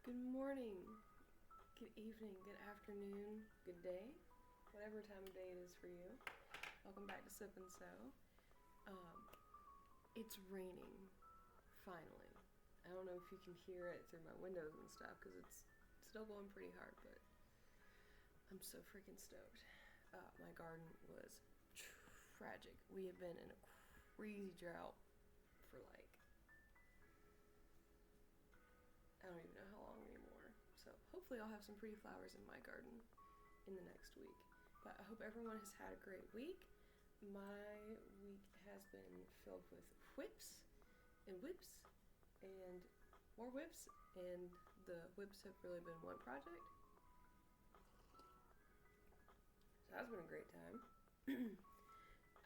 Good morning, good evening, good afternoon, good day, whatever time of day it is for you. Welcome back to Sip and Sew. It's raining, finally. I don't know if you can hear it through my windows and stuff because it's still going pretty hard, but I'm so freaking stoked. My garden was tragic. We have been in a crazy drought for I don't even know how long anymore. So hopefully I'll have some pretty flowers in my garden in the next week. But I hope everyone has had a great week. My week has been filled with whips and whips and more whips, and the whips have really been one project. So that's been a great time.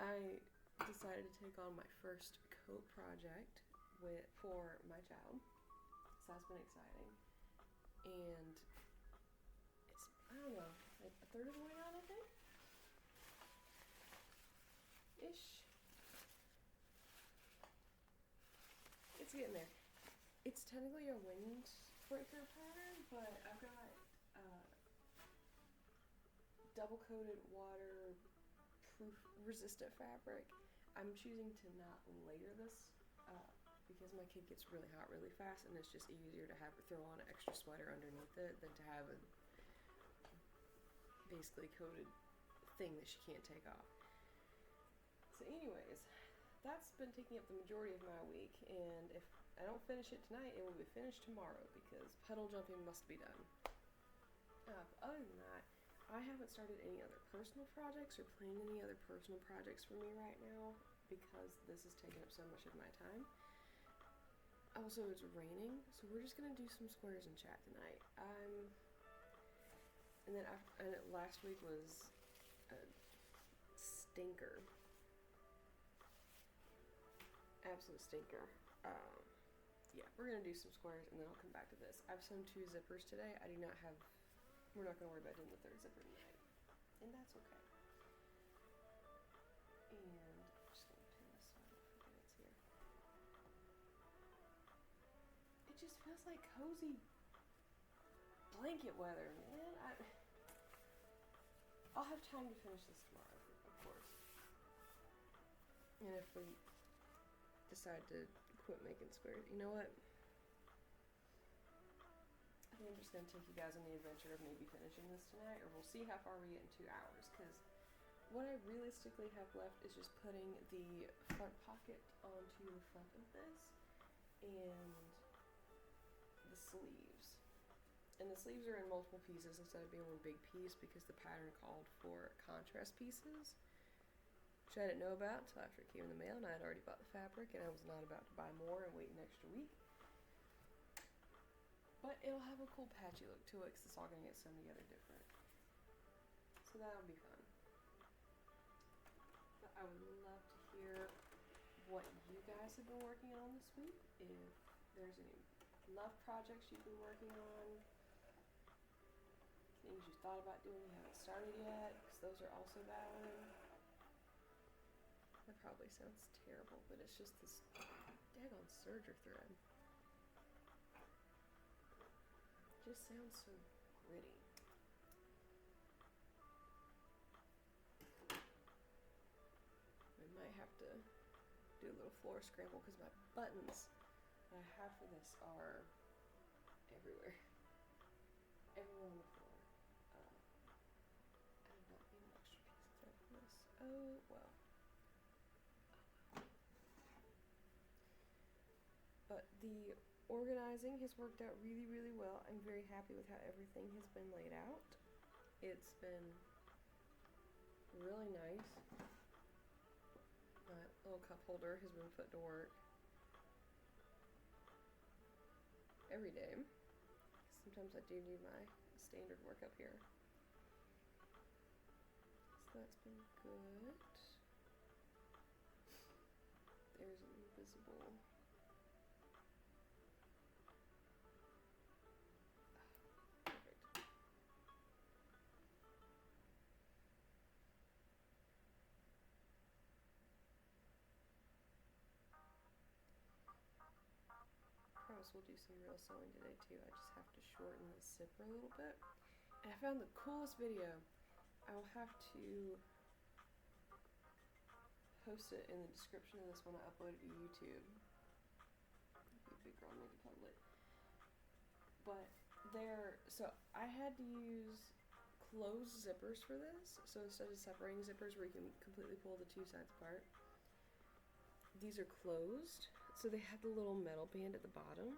I decided to take on my first coat project for my child. So that's been exciting. And it's, I don't know, like a third of the way on, I think? Ish. It's getting there. It's technically a windbreaker pattern, but I've got double coated water proof resistant fabric. I'm choosing to not layer this because my kid gets really hot really fast, and it's just easier to have her throw on an extra sweater underneath it than to have a basically coated thing that she can't take off. So anyways, that's been taking up the majority of my week, and if I don't finish it tonight, it will be finished tomorrow because puddle jumping must be done. Other than that, I haven't started any other personal projects or planned any other personal projects for me right now because this is taking up so much of my time. Also, it's raining, so we're just gonna do some squares and chat tonight. And last week was a stinker, absolute stinker. Yeah, we're gonna do some squares, and then I'll come back to this. I've sewn 2 zippers today. We're not gonna worry about doing the 3rd zipper tonight, and that's okay. And I'm just gonna pin this one for minutes here. It just feels like cozy blanket weather, man. I'll have time to finish this tomorrow, of course. And if we decide to quit making squares, you know what? I think I'm just going to take you guys on the adventure of maybe finishing this tonight, or we'll see how far we get in 2 hours, because what I realistically have left is just putting the front pocket onto the front of this, and the sleeves. And the sleeves are in multiple pieces instead of being one big piece because the pattern called for contrast pieces, which I didn't know about until after it came in the mail, and I had already bought the fabric, and I was not about to buy more and wait an extra week. But it'll have a cool patchy look to it because it's all going to get sewn together different. So that'll be fun. But I would love to hear what you guys have been working on this week. If there's any love projects you've been working on, things you thought about doing you haven't started yet, because those are also valid. That probably sounds terrible, but it's just this daggone serger thread. It just sounds so gritty. I might have to do a little floor scramble because my buttons that I have for this are everywhere. Everywhere on the floor. I did not need an extra piece of thread for this. Oh, well. But the organizing has worked out really, really well. I'm very happy with how everything has been laid out. It's been really nice. My little cup holder has been put to work every day. Sometimes I do need my standard work up here. So that's been good. There's an invisible. Perfect. I was will do some real sewing today too. I just have to shorten the zipper a little bit. And I found the coolest video. I will have to post it in the description of this when I upload it to YouTube. Be a big girl, make it public. But so I had to use closed zippers for this. So instead of separating zippers where you can completely pull the two sides apart, these are closed. So they had the little metal band at the bottom.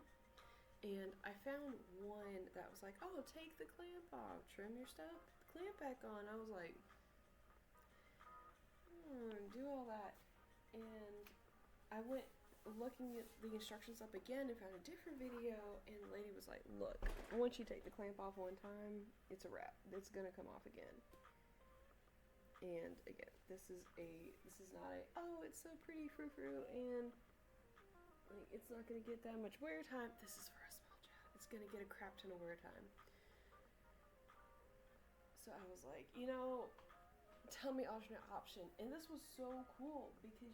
And I found one that was like, oh, take the clamp off, trim your stuff, put the clamp back on. I was like, do all that. And I went looking at the instructions up again and found a different video, and the lady was like, look, once you take the clamp off one time, it's a wrap. It's gonna come off again. And again, this is not a, oh, it's so pretty frou-frou, and like, it's not gonna get that much wear time. This is for a small child. It's gonna get a crap ton of wear time. So I was like, tell me alternate option. And this was so cool because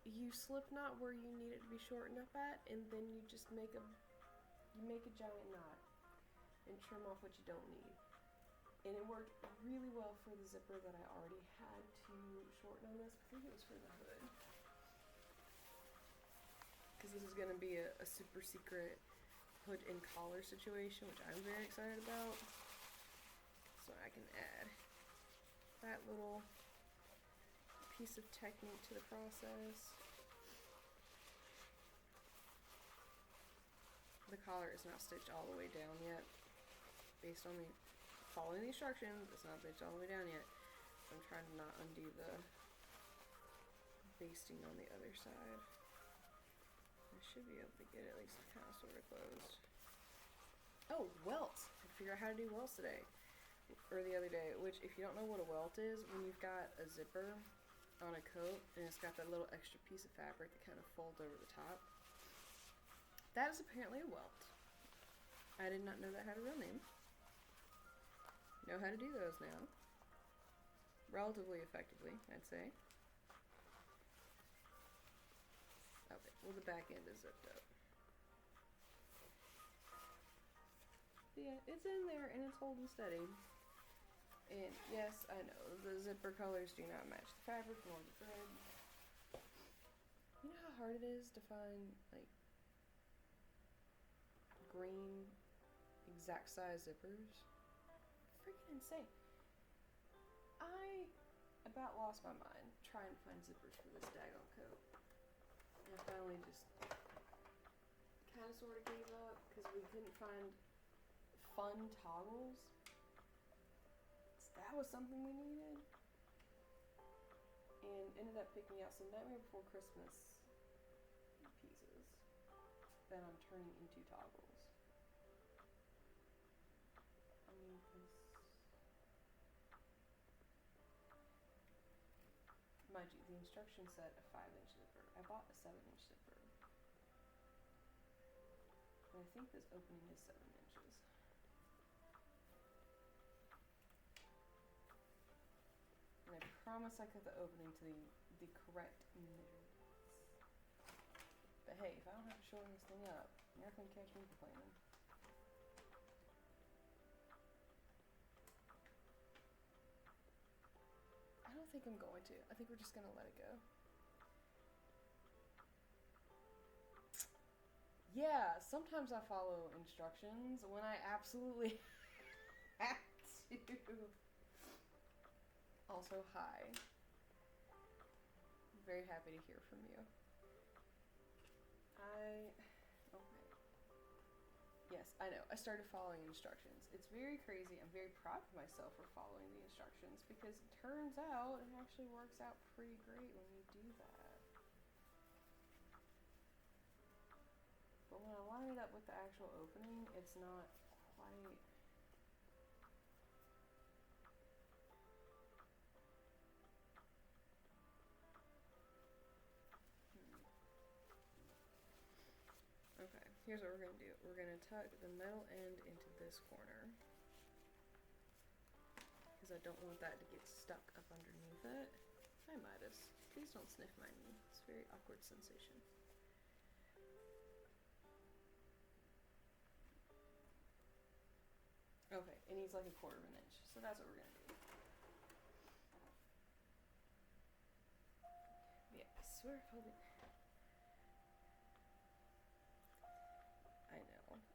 you slip knot where you need it to be shortened up at, and then you just make a giant knot and trim off what you don't need. And it worked really well for the zipper that I already had to shorten on this. I think it was for the hood. Because this is going to be a super secret hood and collar situation, which I'm very excited about. So I can add that little piece of technique to the process. The collar is not stitched all the way down yet. Based on me following the instructions, it's not stitched all the way down yet. So I'm trying to not undo the basting on the other side. I should be able to get it at least kind of sort of closed. Oh, welts! I figured out how to do welts today. Or the other day, which if you don't know what a welt is, when you've got a zipper on a coat and it's got that little extra piece of fabric that kind of folds over the top, that is apparently a welt. I did not know that had a real name. Know how to do those now. Relatively effectively, I'd say. Okay, well the back end is zipped up. But yeah, it's in there and it's holding steady. And yes, I know, the zipper colors do not match the fabric nor the thread. You know how hard it is to find, like, green, exact size zippers? Freaking insane. I about lost my mind trying to find zippers for this daggone coat. And I finally just kind of sort of gave up because we couldn't find fun toggles. That was something we needed, and ended up picking out some Nightmare Before Christmas pieces that I'm turning into toggles. I mean, mind you, the instruction said a 5-inch zipper. I bought a 7-inch zipper, and I think this opening is 7 inches. I promise I cut the opening to the correct measurements. But hey, if I don't have to shorten this thing up, you're not going to catch me complaining. I don't think I'm going to. I think we're just going to let it go. Yeah, sometimes I follow instructions when I absolutely have to. Also, hi. I'm very happy to hear from you. Okay. Yes, I know. I started following instructions. It's very crazy. I'm very proud of myself for following the instructions because it turns out it actually works out pretty great when you do that. But when I line it up with the actual opening, it's not quite... Okay, here's what we're going to do. We're going to tuck the metal end into this corner. Because I don't want that to get stuck up underneath it. Hi, Midas. Please don't sniff my knee. It's a very awkward sensation. Okay, it needs like 1/4 inch. So that's what we're gonna do. Yeah, I swear if I'll be...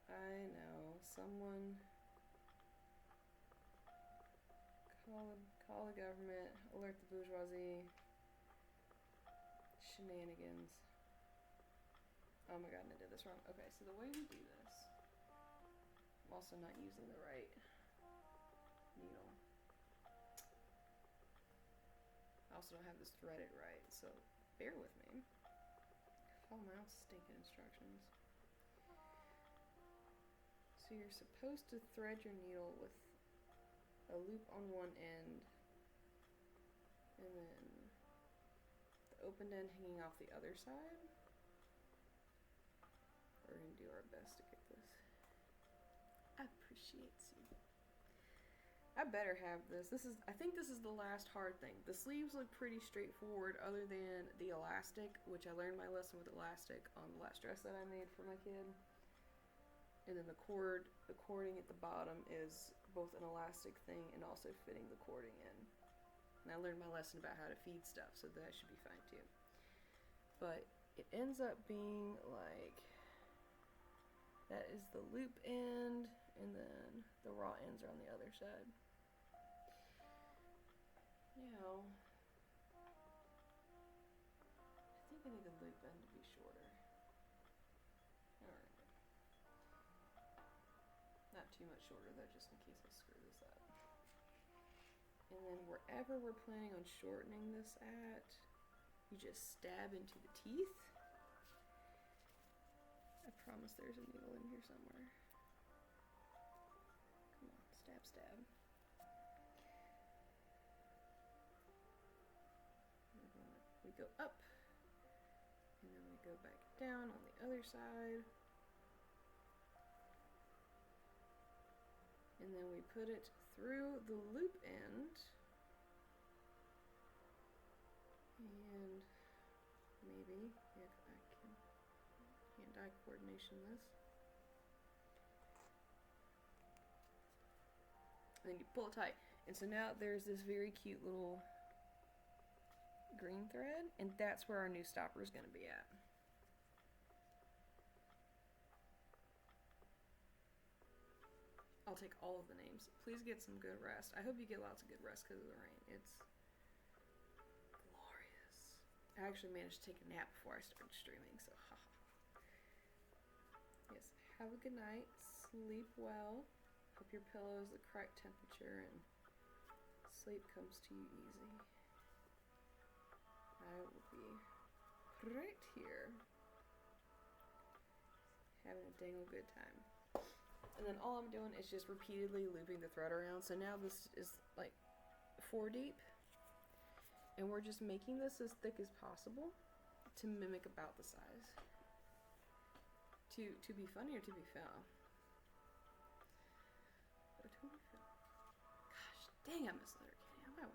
I know. Someone call the government, alert the bourgeoisie. Shenanigans. Oh my god, I did this wrong. Okay, so the way we do this, I'm also not using the right needle. I also don't have this threaded right, so bear with me. Follow my own stinking instructions. So you're supposed to thread your needle with a loop on one end, and then the open end hanging off the other side. We're gonna do our best to get this. I appreciate you. I better have this. I think this is the last hard thing. The sleeves look pretty straightforward other than the elastic, which I learned my lesson with elastic on the last dress that I made for my kid. And then the cording at the bottom is both an elastic thing and also fitting the cording in. And I learned my lesson about how to feed stuff, so that should be fine too. But it ends up being like, that is the loop end, and then the raw ends are on the other side. Now, I think I need the loop end to be shorter. Alright. Not too much shorter though, just in case I screw this up. And then wherever we're planning on shortening this at, you just stab into the teeth. I promise there's a needle in here somewhere. Come on, stab, stab. We go up, and then we go back down on the other side. And then we put it through the loop end. And maybe if I can hand-eye coordination this. And then you pull it tight. And so now there's this very cute little green thread, and that's where our new stopper is going to be at. I'll take all of the names. Please get some good rest. I hope you get lots of good rest because of the rain. It's glorious. I actually managed to take a nap before I started streaming, so haha. Yes, have a good night. Sleep well. Hope your pillow is the correct temperature and sleep comes to you easy. I will be right here having a dang old good time. And then all I'm doing is just repeatedly looping the thread around. So now this is like 4 deep. And we're just making this as thick as possible to mimic about the size. To be funny or to be foul? Or to be foul? Gosh dang, I miss Letterkenny. I might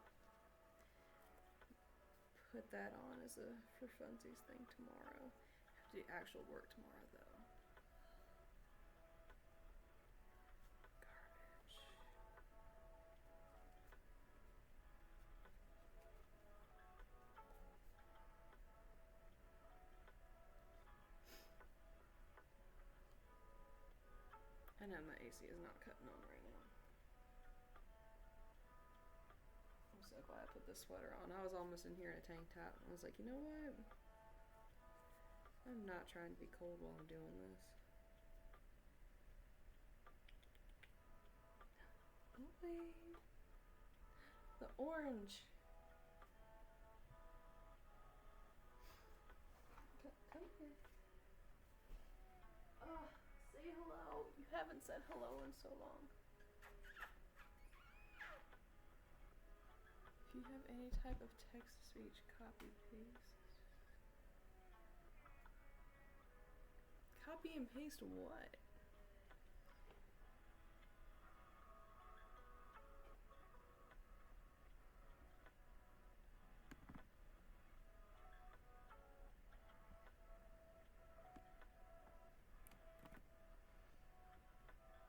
put that on as a for funsies thing tomorrow. Have to do actual work tomorrow though. Garbage. I know my AC is not cutting on right now. I'm so glad I put this sweater on. I was almost in here in a tank top. I was like, you know what? I'm not trying to be cold while I'm doing this. Boy. The orange. Come here. Say hello. You haven't said hello in so long. If you have any type of text-to-speech, copy, paste. Copy and paste what?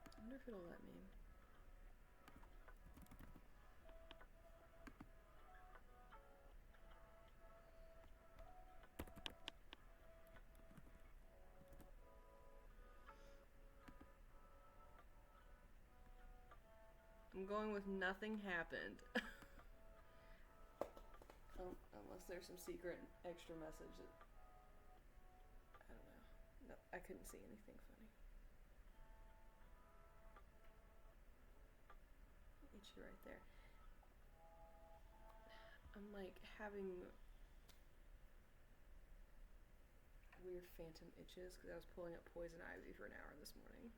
I wonder if it'll let me. I'm going with nothing happened. Unless there's some secret extra message that, I don't know. No, I couldn't see anything funny. Itchy right there. I'm like having weird phantom itches because I was pulling up poison ivy for an hour this morning.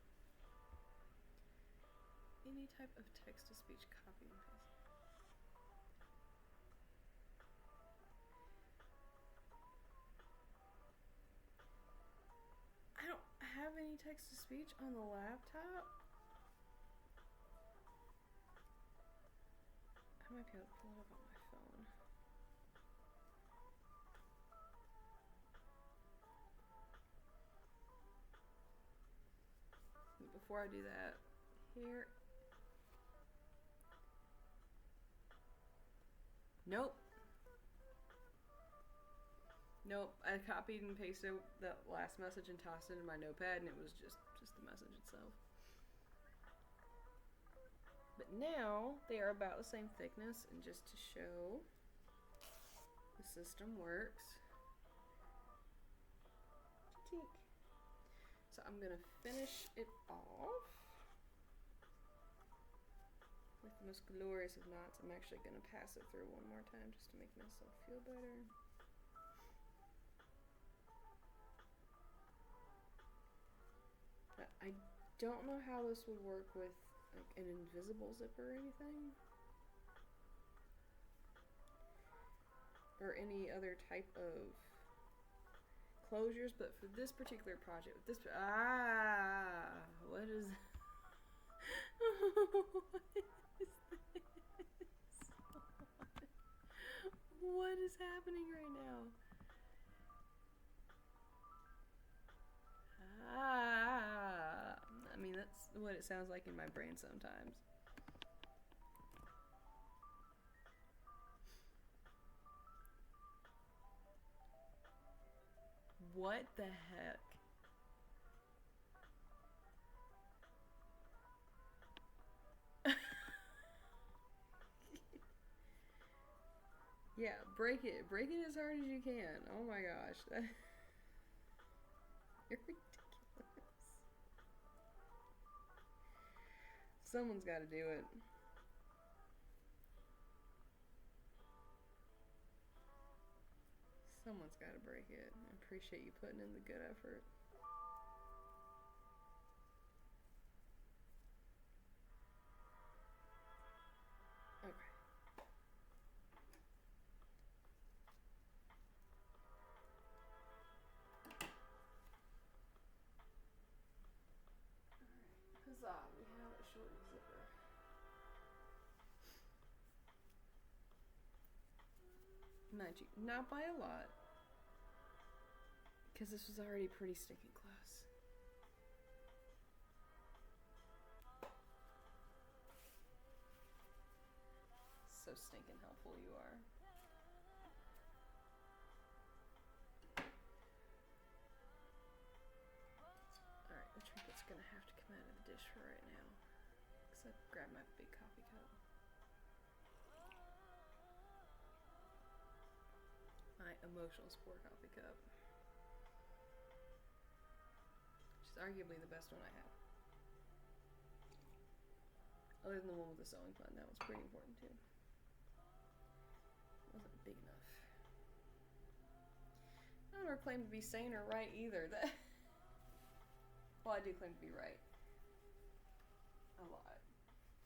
Any type of text-to-speech copy and paste. I don't have any text-to-speech on the laptop. I might be able to pull it up on my phone. But before I do that, here. Nope. Nope. I copied and pasted that last message and tossed it in my notepad, and it was just the message itself. But now they are about the same thickness, and just to show the system works. So I'm gonna finish it off with the most glorious of knots. I'm actually gonna pass it through one more time just to make myself feel better. But I don't know how this would work with like an invisible zipper or anything, or any other type of closures, but for this particular project, with this what is what is happening right now? I mean, that's what it sounds like in my brain sometimes. What the heck? Yeah, break it. Break it as hard as you can. Oh my gosh. You're ridiculous. Someone's got to do it. Someone's got to break it. I appreciate you putting in the good effort. Okay. Alright. Huzzah, we have a shortened zipper. Mind you, not by a lot, because this was already pretty stinking close. So stinking helpful you are. Alright, the trinket's gonna have to come out of the dish for right now, because I grabbed my big coffee cup. My emotional support coffee cup. Which is arguably the best one I have. Other than the one with the sewing fun, that was pretty important too. It wasn't big enough. I don't ever claim to be sane or right either. That well, I do claim to be right. A lot.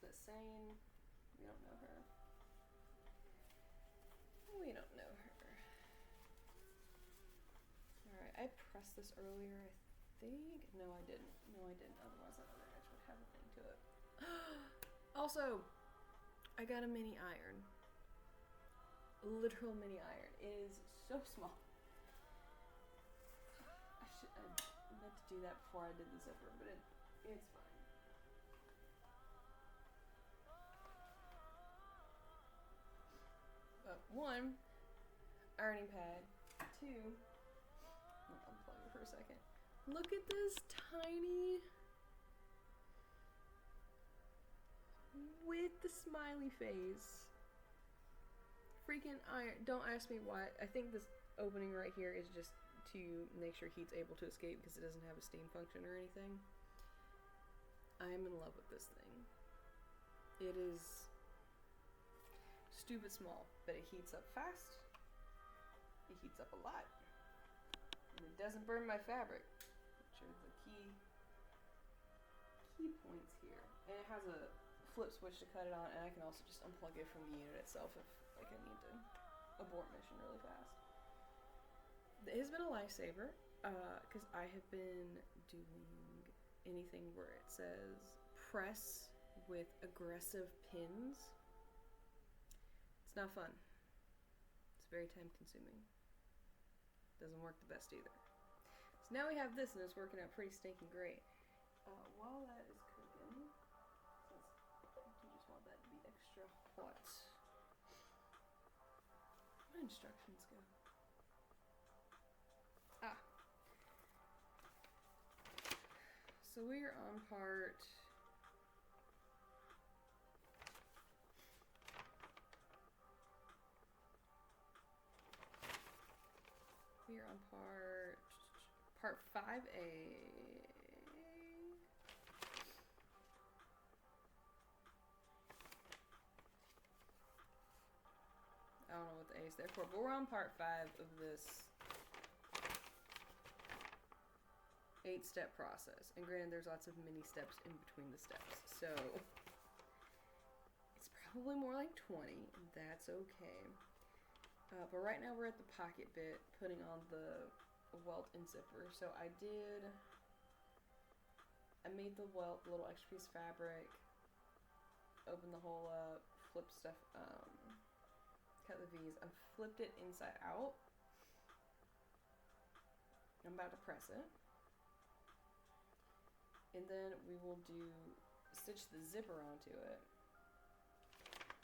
But sane, we don't know her. We don't know her. Alright, I pressed this earlier, I think. No, I didn't. No, I didn't. Otherwise, that other edge would have a thing to it. Also, I got a mini iron. A literal mini iron. It is so small. I meant to do that before I did the zipper, but it's fine. But one, ironing pad. Two, I'll unplug it for a second. Look at this tiny with the smiley face. Freaking iron. Don't ask me why. I think this opening right here is just to make sure heat's able to escape because it doesn't have a steam function or anything. I am in love with this thing. It is stupid small, but it heats up fast. It heats up a lot. And it doesn't burn my fabric, which are the key points here. And it has a flip switch to cut it on, and I can also just unplug it from the unit itself if like I need to abort mission really fast. It has been a lifesaver, because I have been doing anything where it says press with aggressive pins. It's not fun. It's very time consuming. Doesn't work the best either. So now we have this, and it's working out pretty stinking great. While that is cooking, since I just want that to be extra hot, my instructions go. So we are on part part 5A. I don't know what the A is there for, but we're on part 5 of this 8-step process. And granted, there's lots of mini steps in between the steps, so it's probably more like 20, and that's okay. But right now we're at the pocket bit, putting on the welt and zipper. So I made the welt, the little extra piece of fabric, open the hole up, flip stuff, cut the V's. I flipped it inside out. I'm about to press it. And then we will stitch the zipper onto it.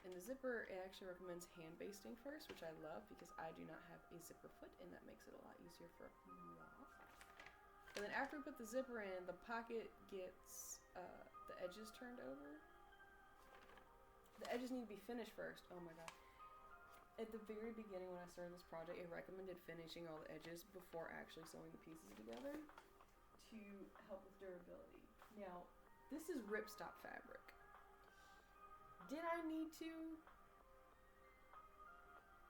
And the zipper, it actually recommends hand basting first, which I love because I do not have a zipper foot, and that makes it a lot easier for moi. And then after we put the zipper in, the pocket gets the edges turned over. The edges need to be finished first. Oh my god. At the very beginning when I started this project, it recommended finishing all the edges before actually sewing the pieces together to help with durability. Now, this is ripstop fabric. Did I need to?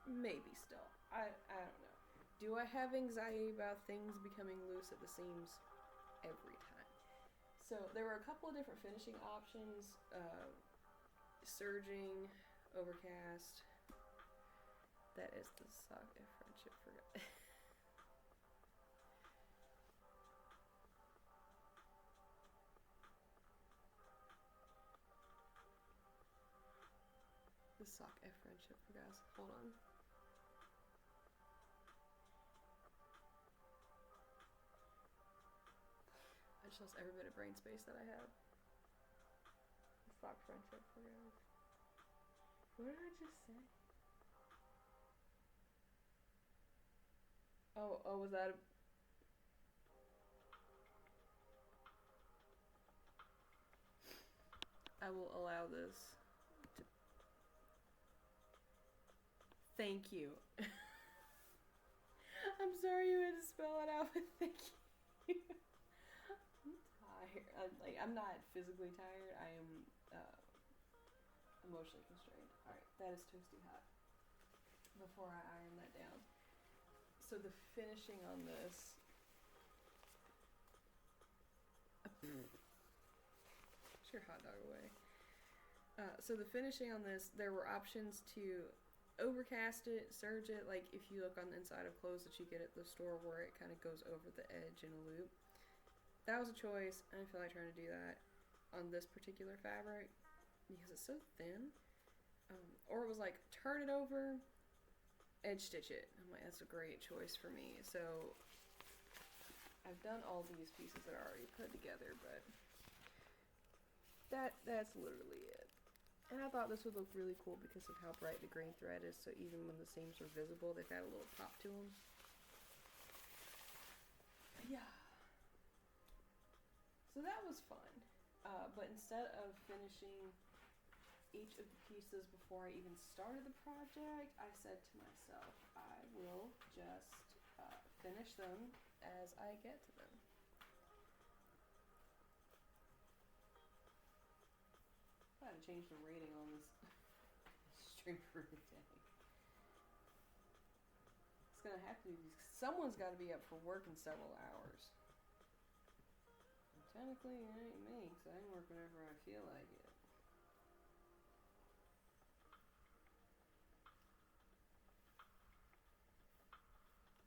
Maybe still. I don't know. Do I have anxiety about things becoming loose at the seams? Every time. So there were a couple of different finishing options. Serging, overcast. That is the sock of friendship forgot. The sock F friendship for guys. Hold on. I just lost every bit of brain space that I had. The sock friendship for guys. What did I just say? Oh, was that I will allow this to... Thank you. I'm sorry you had to spell it out, but thank you. I'm tired. I'm not physically tired. I am emotionally constrained. Alright, that is toasty hot. Before I iron that down. So the finishing on this... Sure, hot dog away. So the finishing on this, there were options to overcast it, serge it, like if you look on the inside of clothes that you get at the store where it kind of goes over the edge in a loop. That was a choice. I didn't feel like trying to do that on this particular fabric because it's so thin. Or it was like, turn it over, edge stitch it. I'm like, that's a great choice for me. So I've done all these pieces that are already put together, but that's literally it. And I thought this would look really cool because of how bright the green thread is, so even when the seams are visible, they've got a little pop to them. Yeah. So that was fun. But instead of finishing each of the pieces before I even started the project. I said to myself, I will just finish them as I get to them. I gotta change the rating on this stream for the day. It's gonna have to be. Someone's got to be up for work in several hours. And technically, it ain't me, so I can work whenever I feel like it.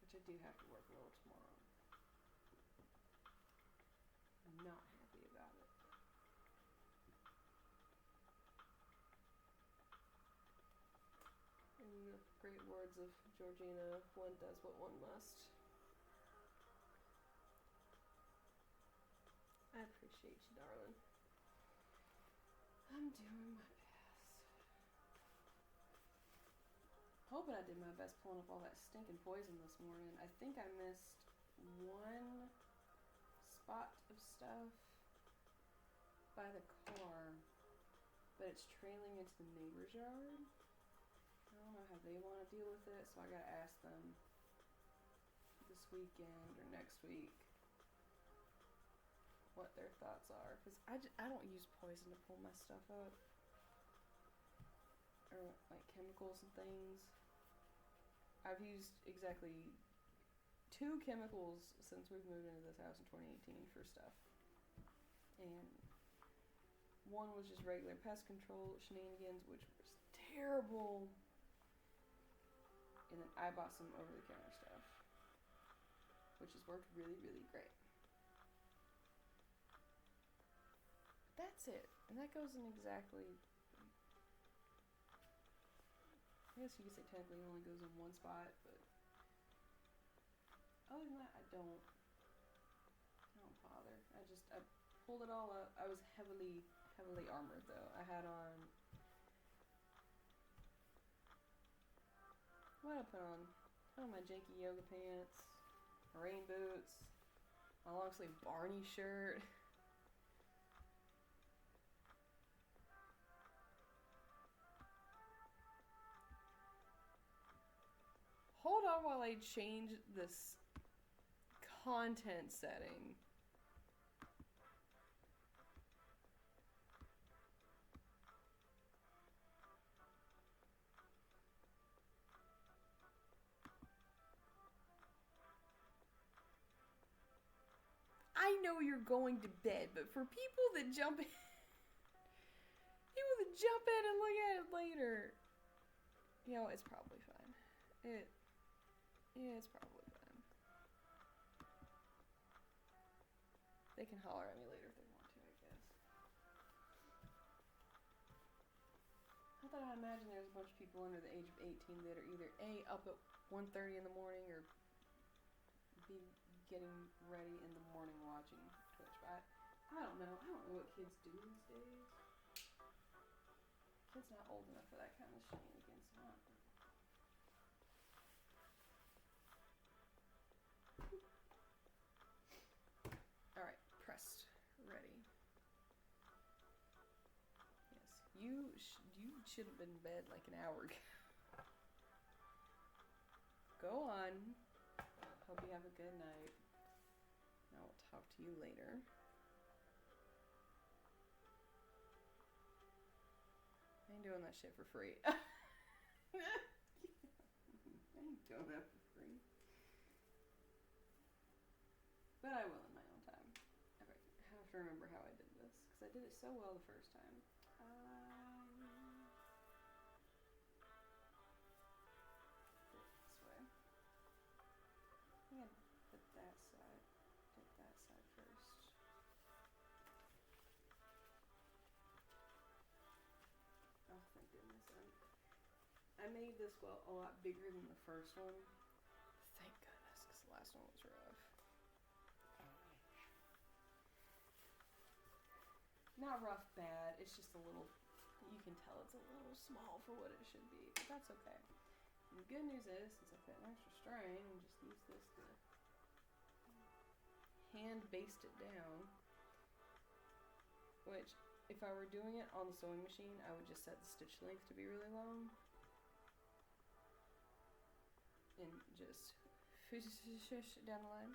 Which I do have to work a little tomorrow. I'm not happy about it. In the great words of Georgina, one does what one must. I appreciate you, darling. I'm doing my best. Hoping I did my best pulling up all that stinking poison this morning. I think I missed one spot of stuff by the car, but it's trailing into the neighbor's yard. I don't know how they want to deal with it, so I gotta ask them this weekend or next week what their thoughts are, because I don't use poison to pull my stuff up, or like chemicals and things. I've used exactly 2 chemicals since we've moved into this house in 2018 for stuff, and one was just regular pest control shenanigans, which was terrible, and then I bought some over-the-counter stuff, which has worked really, really great. That's it. And that goes in exactly, I guess you could say technically it only goes in one spot, but other than that, I don't bother. I pulled it all up. I was heavily armored though. I had on, what did I put on? I had on my janky yoga pants, my rain boots, my long sleeve Barney shirt. Hold on while I change this content setting. I know you're going to bed, but for people that jump in, and look at it later, you know, it's probably fine. It's probably fine. They can holler at me later if they want to, I guess. Not that I imagine there's a bunch of people under the age of 18 that are either A, up at 1:30 in the morning, or B, getting ready in the morning watching Twitch. But I don't know. I don't know what kids do these days. Kid's not old enough for that kind of shenanigans. Alright, pressed. Ready. Yes, you should have been in bed like an hour ago. Go on. Hope you have a good night. I will talk to you later. I ain't doing that shit for free. I ain't doing that for free. But I will in my own time. Okay, I have to remember how I did this, because I did it so well the first time. This way. I'm gonna put that side. Take that side first. Oh, thank goodness. I made this a lot bigger than the first one. Thank goodness, because the last one was rough. Not rough bad, it's just a little, you can tell it's a little small for what it should be, but that's okay. And the good news is, since I put an extra string, I just use this to hand baste it down, which if I were doing it on the sewing machine, I would just set the stitch length to be really long. And just down the line.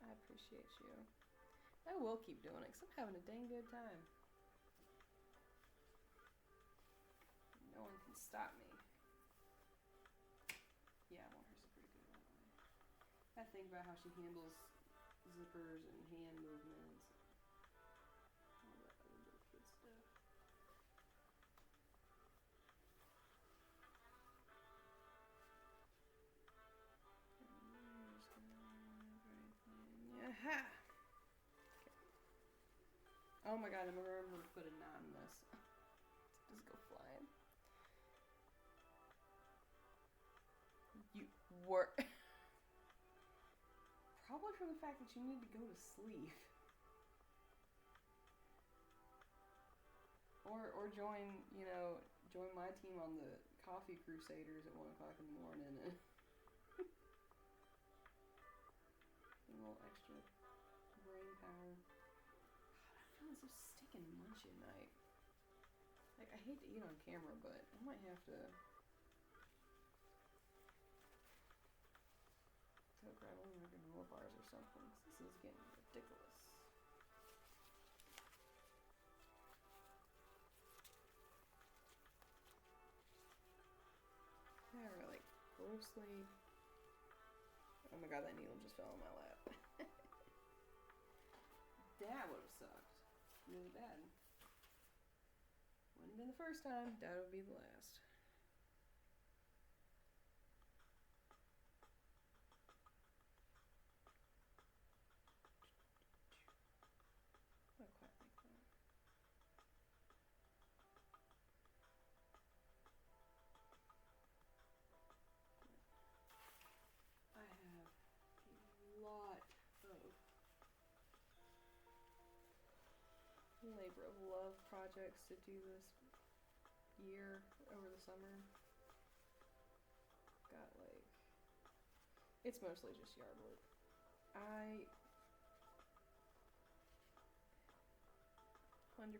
I appreciate you. I will keep doing it because I'm having a dang good time. No one can stop me. Yeah, I want her pretty good that way. I think about how she handles zippers and hand movements. All that other little kid stuff. Yeah. Oh my god, I'm gonna remember to put a knot in this. Just go flying. You were probably from the fact that you need to go to sleep. Or join, join my team on the Coffee Crusaders at 1 o'clock in the morning and a little extra brain power. God, I'm feeling so stinking munchy tonight. Like, I hate to eat on camera, but I might have to go grab one of my granola bars or something. This is getting ridiculous. Yeah, we're like grossly. Oh my god, that needle just fell on my lap. That would have sucked. Really bad. Wouldn't have been the first time, that would be the last. Not quite like that. I have a lot of labor of love projects to do this year over the summer. Got like, it's mostly just yard work. I 100%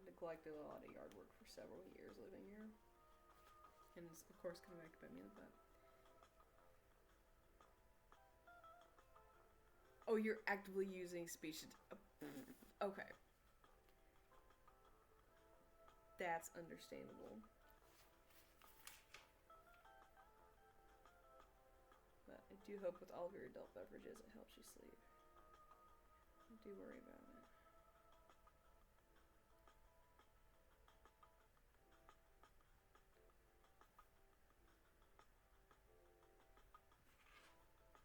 neglected a lot of yard work for several years living here. And it's, of course, coming back to bite me in the butt. Oh, you're actively using speech. Okay. That's understandable. But I do hope with all of your adult beverages it helps you sleep. I do worry about it.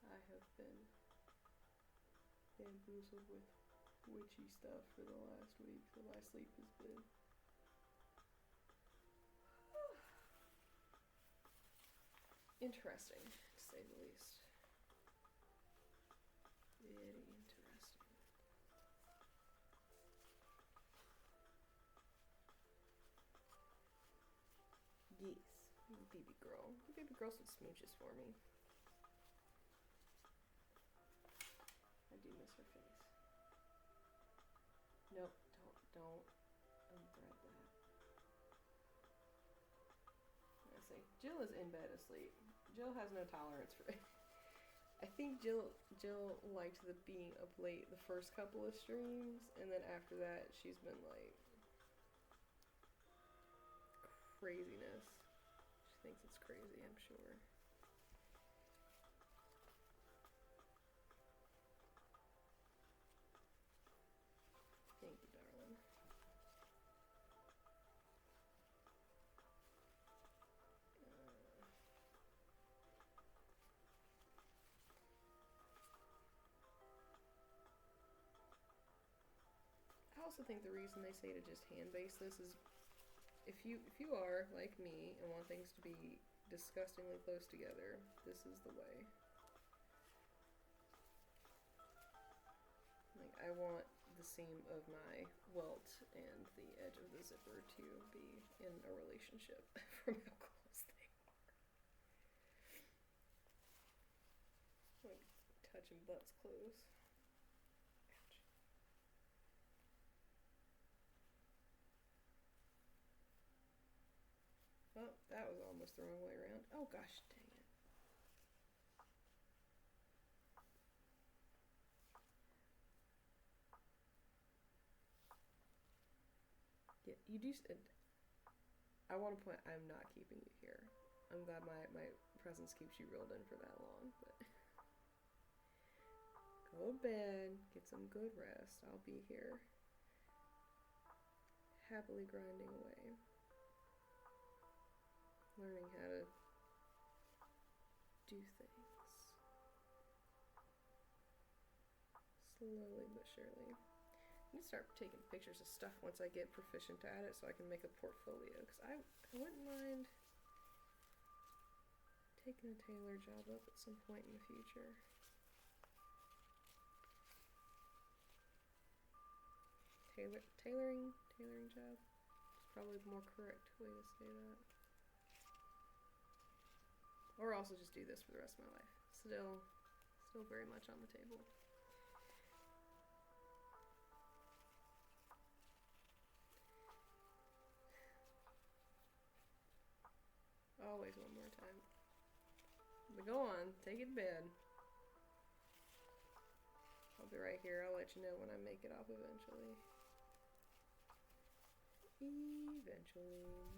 I have been bamboozled with witchy stuff for the last week, so my sleep has been interesting, to say the least. Very interesting. Yes, baby girl. Baby girl some smooches for me. I do miss her face. Nope, don't unthread that. I say, Jill is in bed asleep. Jill has no tolerance for it. I think Jill liked the being up late the first couple of streams, and then after that, she's been like craziness. She thinks it's crazy, I'm sure. Thank you, darling. I also think the reason they say to just hand base this is if you are like me and want things to be disgustingly close together, this is the way. Like, I want the seam of my welt and the edge of the zipper to be in a relationship from how close they are. Like touching butts close. was the wrong way around. Oh gosh, dang it. Yeah, you do. I want to point. I'm not keeping you here. I'm glad my presence keeps you reeled in for that long. But go to bed, get some good rest. I'll be here, happily grinding away, learning how to do things slowly but surely. I need to start taking pictures of stuff once I get proficient at it so I can make a portfolio. Because I wouldn't mind taking a tailor job up at some point in the future. Tailoring job is probably the more correct way to say that. Or also just do this for the rest of my life. Still very much on the table. Always one more time. But go on, take it to bed. I'll be right here. I'll let you know when I make it off eventually. Eventually.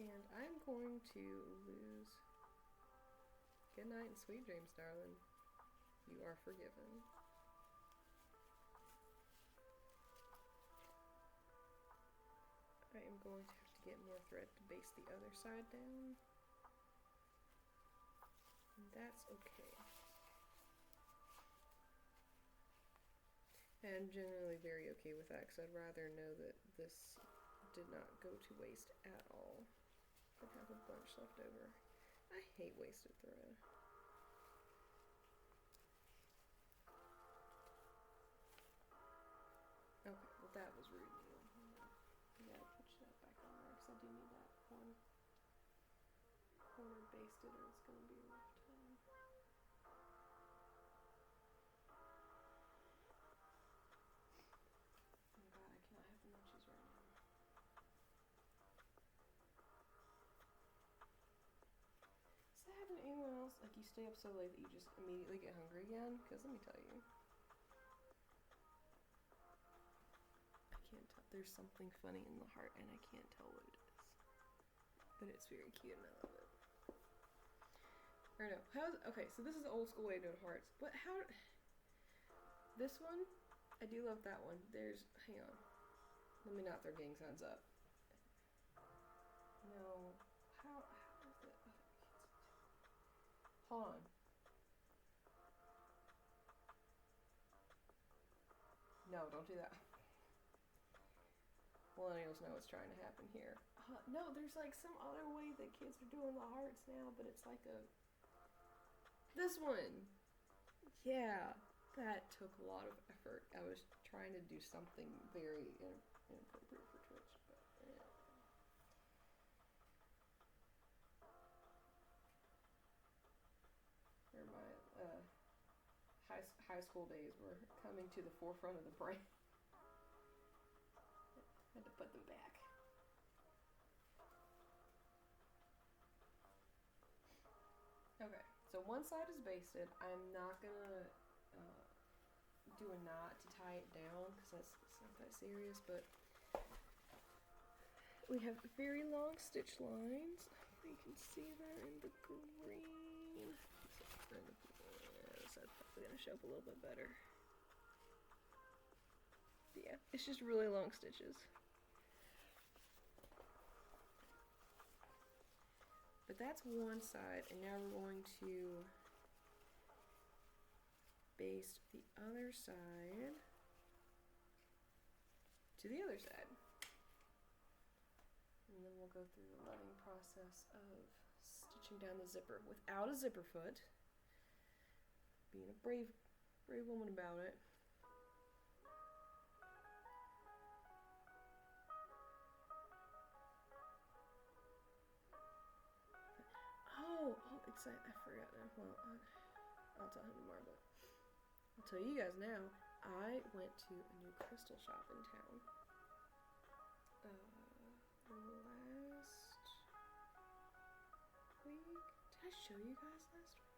And I'm going to lose. Good night and sweet dreams, darling. You are forgiven. I am going to have to get more thread to baste the other side down. And that's okay. And I'm generally very okay with that because I'd rather know that this did not go to waste at all. I have a bunch left over. I hate wasted thread. Okay, well that was rude of me. I gotta put that back on there because I do need that one corner basted or it's gonna be a rough time. Oh god, I cannot have the munchies right now. Does that happen to anyone else? Like you stay up so late that you just immediately get hungry again? Because let me tell you. I can't tell. There's something funny in the heart and I can't tell what it is. But it's very cute and I love it. Or no, okay, so this is the old school way of doing hearts. But how, this one, I do love that one. Hang on. Let me not throw gang signs up. No, how is it? Hold on. No, don't do that. Millennials know what's trying to happen here. No, there's like some other way that kids are doing the hearts now, but it's like this one. Yeah, that took a lot of effort. I was trying to do something very inappropriate for Twitch, but yeah. Or my high school days were coming to the forefront of the brain. Had to put them back. Okay, so one side is basted. I'm not gonna do a knot to tie it down because it's not that serious, but we have very long stitch lines. You can see that in the green. So that's probably gonna show up a little bit better. Yeah, it's just really long stitches. But that's one side, and now we're going to baste the other side to the other side. And then we'll go through the loving process of stitching down the zipper without a zipper foot. Being a brave woman about it. Oh, it's I forgot now. Well, I'll tell him tomorrow, but I'll tell you guys now. I went to a new crystal shop in town. Last week. Did I show you guys last week?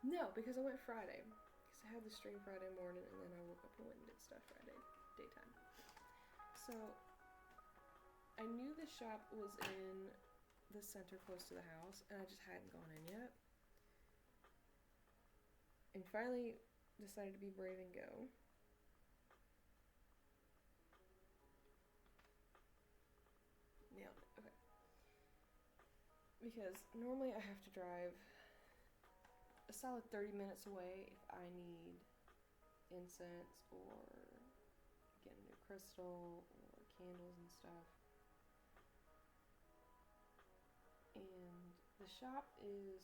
No, because I went Friday. Because I had the stream Friday morning, and then I woke up and went and did stuff Friday daytime. So I knew the shop was in the center close to the house, and I just hadn't gone in yet. And finally decided to be brave and go. Nailed it. Okay. Because normally I have to drive a solid 30 minutes away if I need incense or get a new crystal or candles and stuff. And the shop is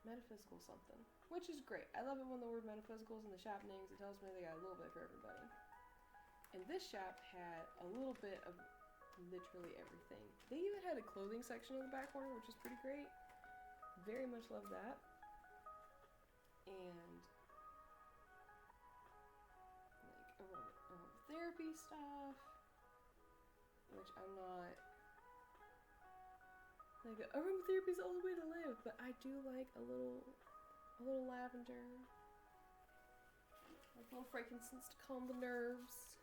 metaphysical something, which is great. I love it when the word metaphysical is in the shop names. It tells me they got a little bit for everybody. And this shop had a little bit of literally everything. They even had a clothing section in the back corner, which is pretty great. Very much love that. And like aromatherapy stuff, which I'm not. Like, aromatherapy is the only way to live, but I do like a little lavender, like a little frankincense to calm the nerves.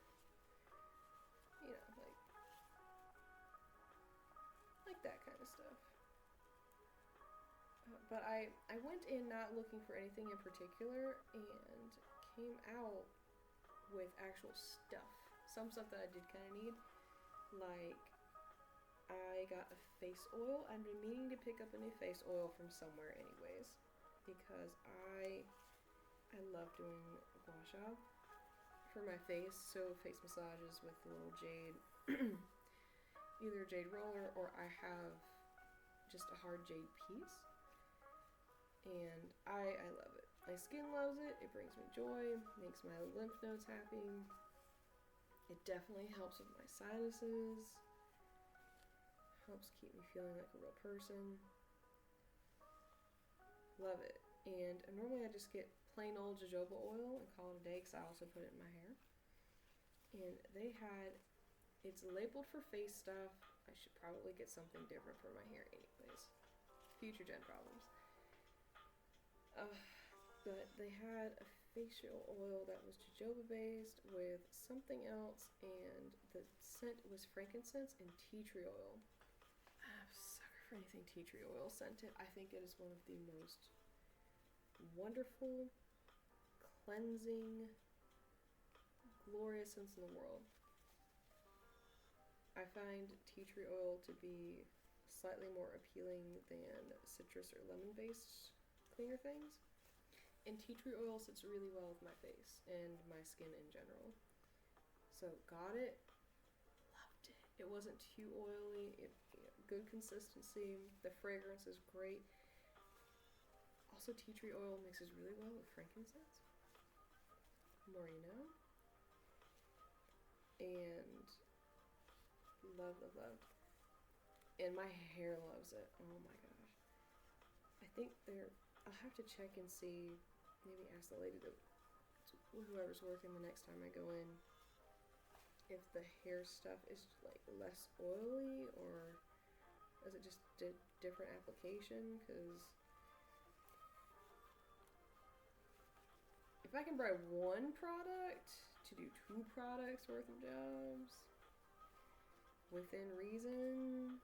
You know, like that kind of stuff. But I went in not looking for anything in particular and came out with actual stuff. Some stuff that I did kind of need, like. I got a face oil. I've been meaning to pick up a new face oil from somewhere anyways, because I love doing gua sha for my face, so face massages with the little jade, either a jade roller or I have just a hard jade piece, and I love it. My skin loves it. It brings me joy, makes my lymph nodes happy. It definitely helps with my sinuses. Helps keep me feeling like a real person. Love it. And normally I just get plain old jojoba oil and call it a day, because I also put it in my hair. And they had, it's labeled for face stuff. I should probably get something different for my hair anyways. Future gen problems. But they had a facial oil that was jojoba based with something else, and the scent was frankincense and tea tree oil. I'm a sucker for anything tea tree oil scented. I think it is one of the most wonderful, cleansing, glorious scents in the world. I find tea tree oil to be slightly more appealing than citrus or lemon based cleaner things. And tea tree oil sits really well with my face and my skin in general. So got it. Loved it. It wasn't too oily. Good consistency. The fragrance is great. Also, tea tree oil mixes really well with frankincense. More you know. And love. And my hair loves it. Oh my gosh. I think I'll have to check and see, maybe ask the lady whoever's working the next time I go in, if the hair stuff is like less oily, or is it just a different application? Because if I can buy one product to do 2 products worth of jobs within reason,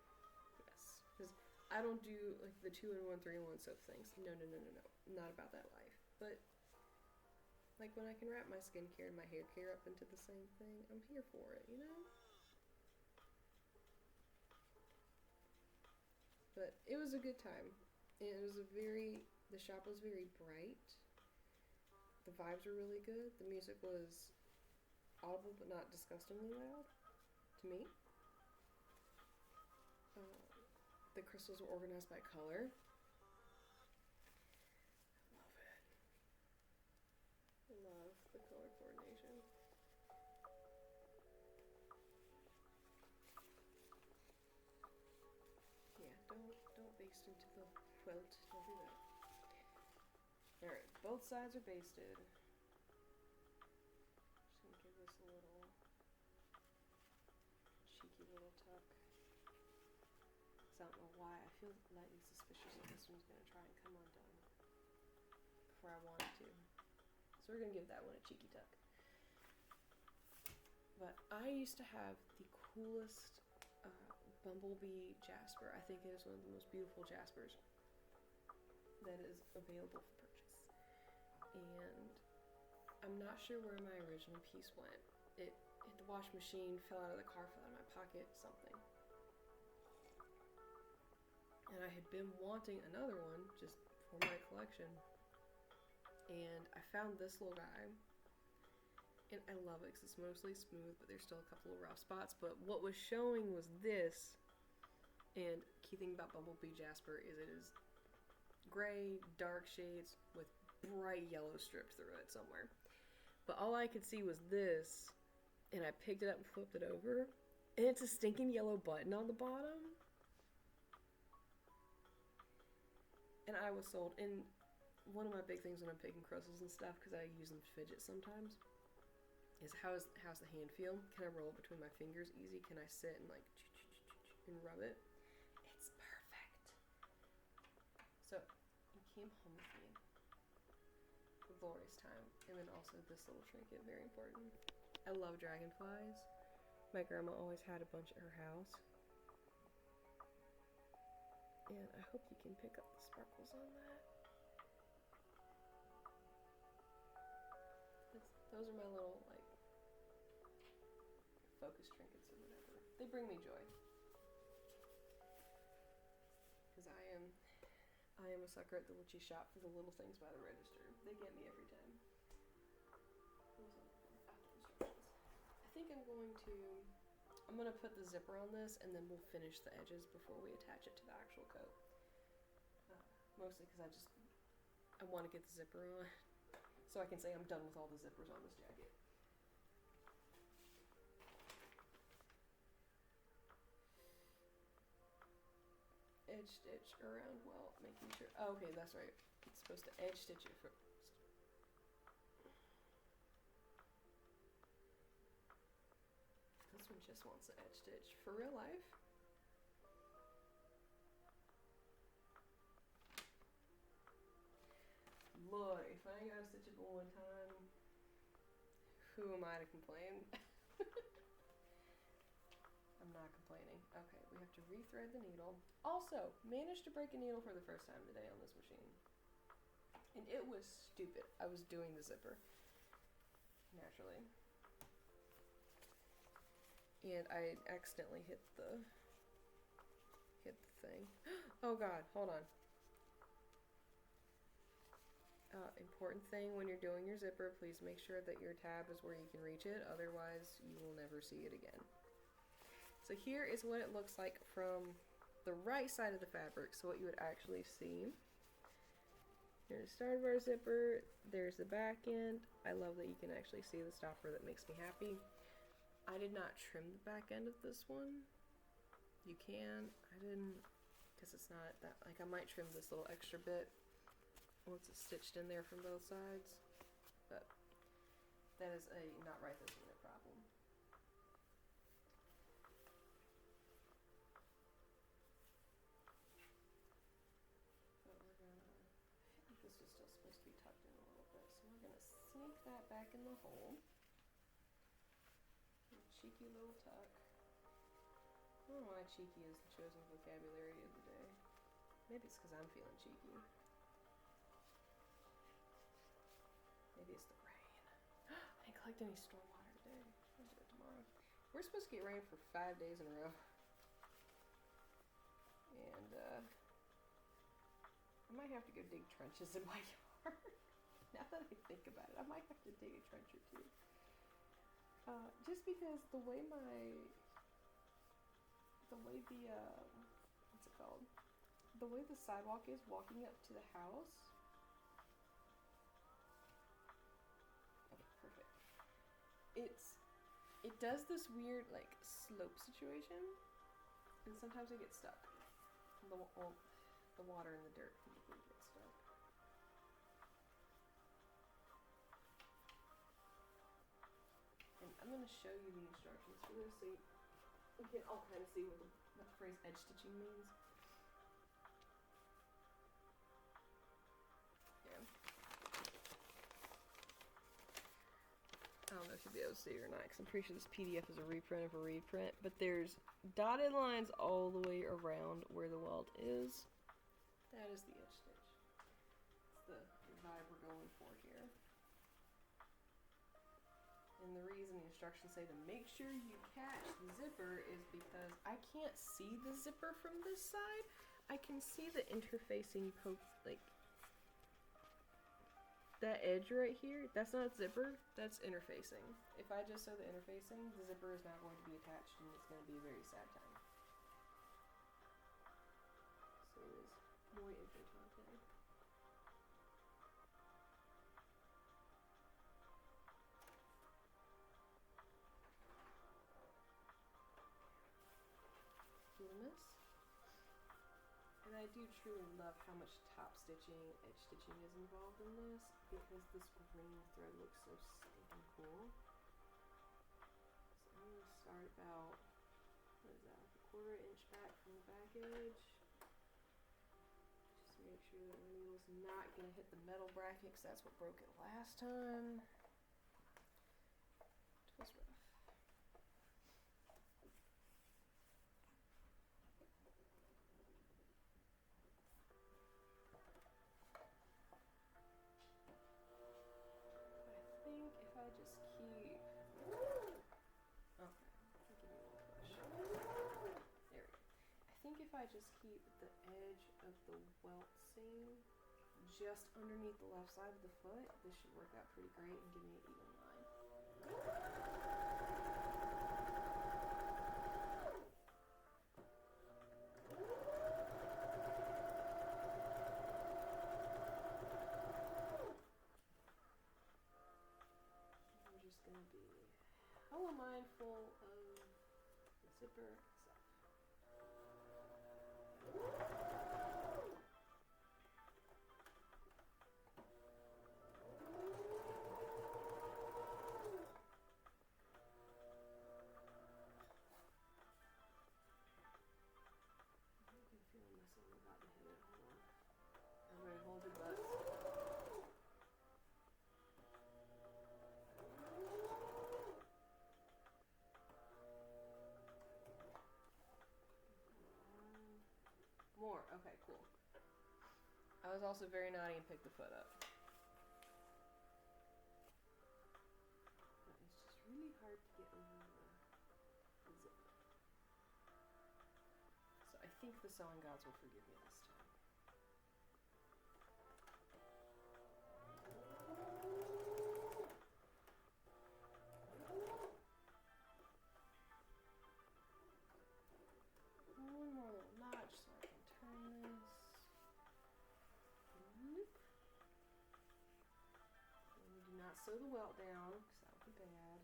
yes. Because I don't do like the 2-in-1, 3-in-1 soap things. No. Not about that life. But like when I can wrap my skincare and my hair care up into the same thing, I'm here for it, you know? But it was a good time. The shop was very bright. The vibes were really good. The music was audible but not disgustingly loud to me. The crystals are organized by color. I love the color coordination. Yeah, don't baste into the quilt. Don't do that. Alright, both sides are basted. Just gonna give this a little cheeky little tuck. I don't know why. I feel lightly suspicious that this one's gonna try and come undone before I want it to. So we're gonna give that one a cheeky tuck. But I used to have the coolest bumblebee jasper. I think it is one of the most beautiful jaspers that is available for purchase. And I'm not sure where my original piece went. It hit the wash machine, fell out of the car, fell out of my pocket, something. And I had been wanting another one just for my collection. And I found this little guy. And I love it because it's mostly smooth, but there's still a couple of rough spots. But what was showing was this. And key thing about Bumblebee Jasper is it is gray, dark shades with bright yellow strips through it somewhere. But all I could see was this. And I picked it up and flipped it over. And it's a stinking yellow button on the bottom. And I was sold. And one of my big things when I'm picking crystals and stuff, because I use them to fidget sometimes, is how's the hand feel? Can I roll it between my fingers easy? Can I sit and like and rub it? It's perfect. So he came home with me. A glorious time. And then also this little trinket, very important. I love dragonflies. My grandma always had a bunch at her house. And I hope you can pick up the sparkles on that. Those are my little, like, focus trinkets or whatever. They bring me joy. Because I am a sucker at the Witchy shop for the little things by the register. They get me every time. I think I'm going to put the zipper on this, and then we'll finish the edges before we attach it to the actual coat. Mostly because I want to get the zipper on, so I can say I'm done with all the zippers on this jacket. Edge stitch around well, making sure. Oh, okay, that's right. It's supposed to edge stitch it first. This one just wants to edge stitch for real life. Look, if I ain't gotta stitch it but one time, who am I to complain? I'm not complaining. Okay, we have to rethread the needle. Also, managed to break a needle for the first time today on this machine. And it was stupid. I was doing the zipper. Naturally. And I accidentally hit the thing. Oh god, hold on. Important thing when you're doing your zipper, please make sure that your tab is where you can reach it, otherwise you will never see it again. So here is what it looks like from the right side of the fabric, so what you would actually see. Here's the start of our zipper, there's the back end. I love that you can actually see the stopper, that makes me happy. I did not trim the back end of this one. You can, I didn't, because it's not that, like I might trim this little extra bit once it's stitched in there from both sides, but that is a not right this minute problem. But we're gonna, I feel like this is still supposed to be tucked in a little bit, so we're gonna sneak that back in the hole. A cheeky little tuck. I don't know why cheeky is the chosen vocabulary of the day. Maybe it's because I'm feeling cheeky. Maybe it's the rain. I didn't collect any storm water today. I'll do it tomorrow. We're supposed to get rain for 5 days in a row. And I might have to go dig trenches in my yard. Now that I think about it, I might have to dig a trench or two. Just because the way what's it called? The way the sidewalk is walking up to the house. Okay, perfect. It does this weird like slope situation, and sometimes it gets stuck. The water and the dirt typically get stuck. And I'm gonna show you the instructions for this so we can all kind of see what the phrase edge stitching means. Yeah. I don't know if you'll be able to see it or not, because I'm pretty sure this PDF is a reprint of a reprint, but there's dotted lines all the way around where the welt is. That is the edge stitch. It's the vibe we're going for here. And the reason the instructions say to make sure you catch the zipper is because I can't see the zipper from this side. I can see the interfacing like that edge right here. That's not zipper, that's interfacing. If I just sew the interfacing, the zipper is not going to be attached and it's going to be a very sad time. So it is muy importante. Luminous. And I do truly love how much top stitching, edge stitching is involved in this, because this green thread looks so stinking cool. So I'm going to start about, what is that, like a 1/4 inch back from the back edge. Just make sure that my needle's not going to hit the metal bracket, because that's what broke it last time. It was rough. I just keep, okay, give me a little push. There we go. I think if I just keep the edge of the welt seam just underneath the left side of the foot, this should work out pretty great and give me an even line. Going to be hella mindful of the zipper itself. I can feel myself about to hit it. Hold on. Everybody hold your butts. More. Okay, cool. I was also very naughty and picked the foot up. But it's just really hard to get over the zipper. So I think the sewing gods will forgive me this time. One more little notch so I can turn this. Whoop. And we do not sew the welt down because that would be bad.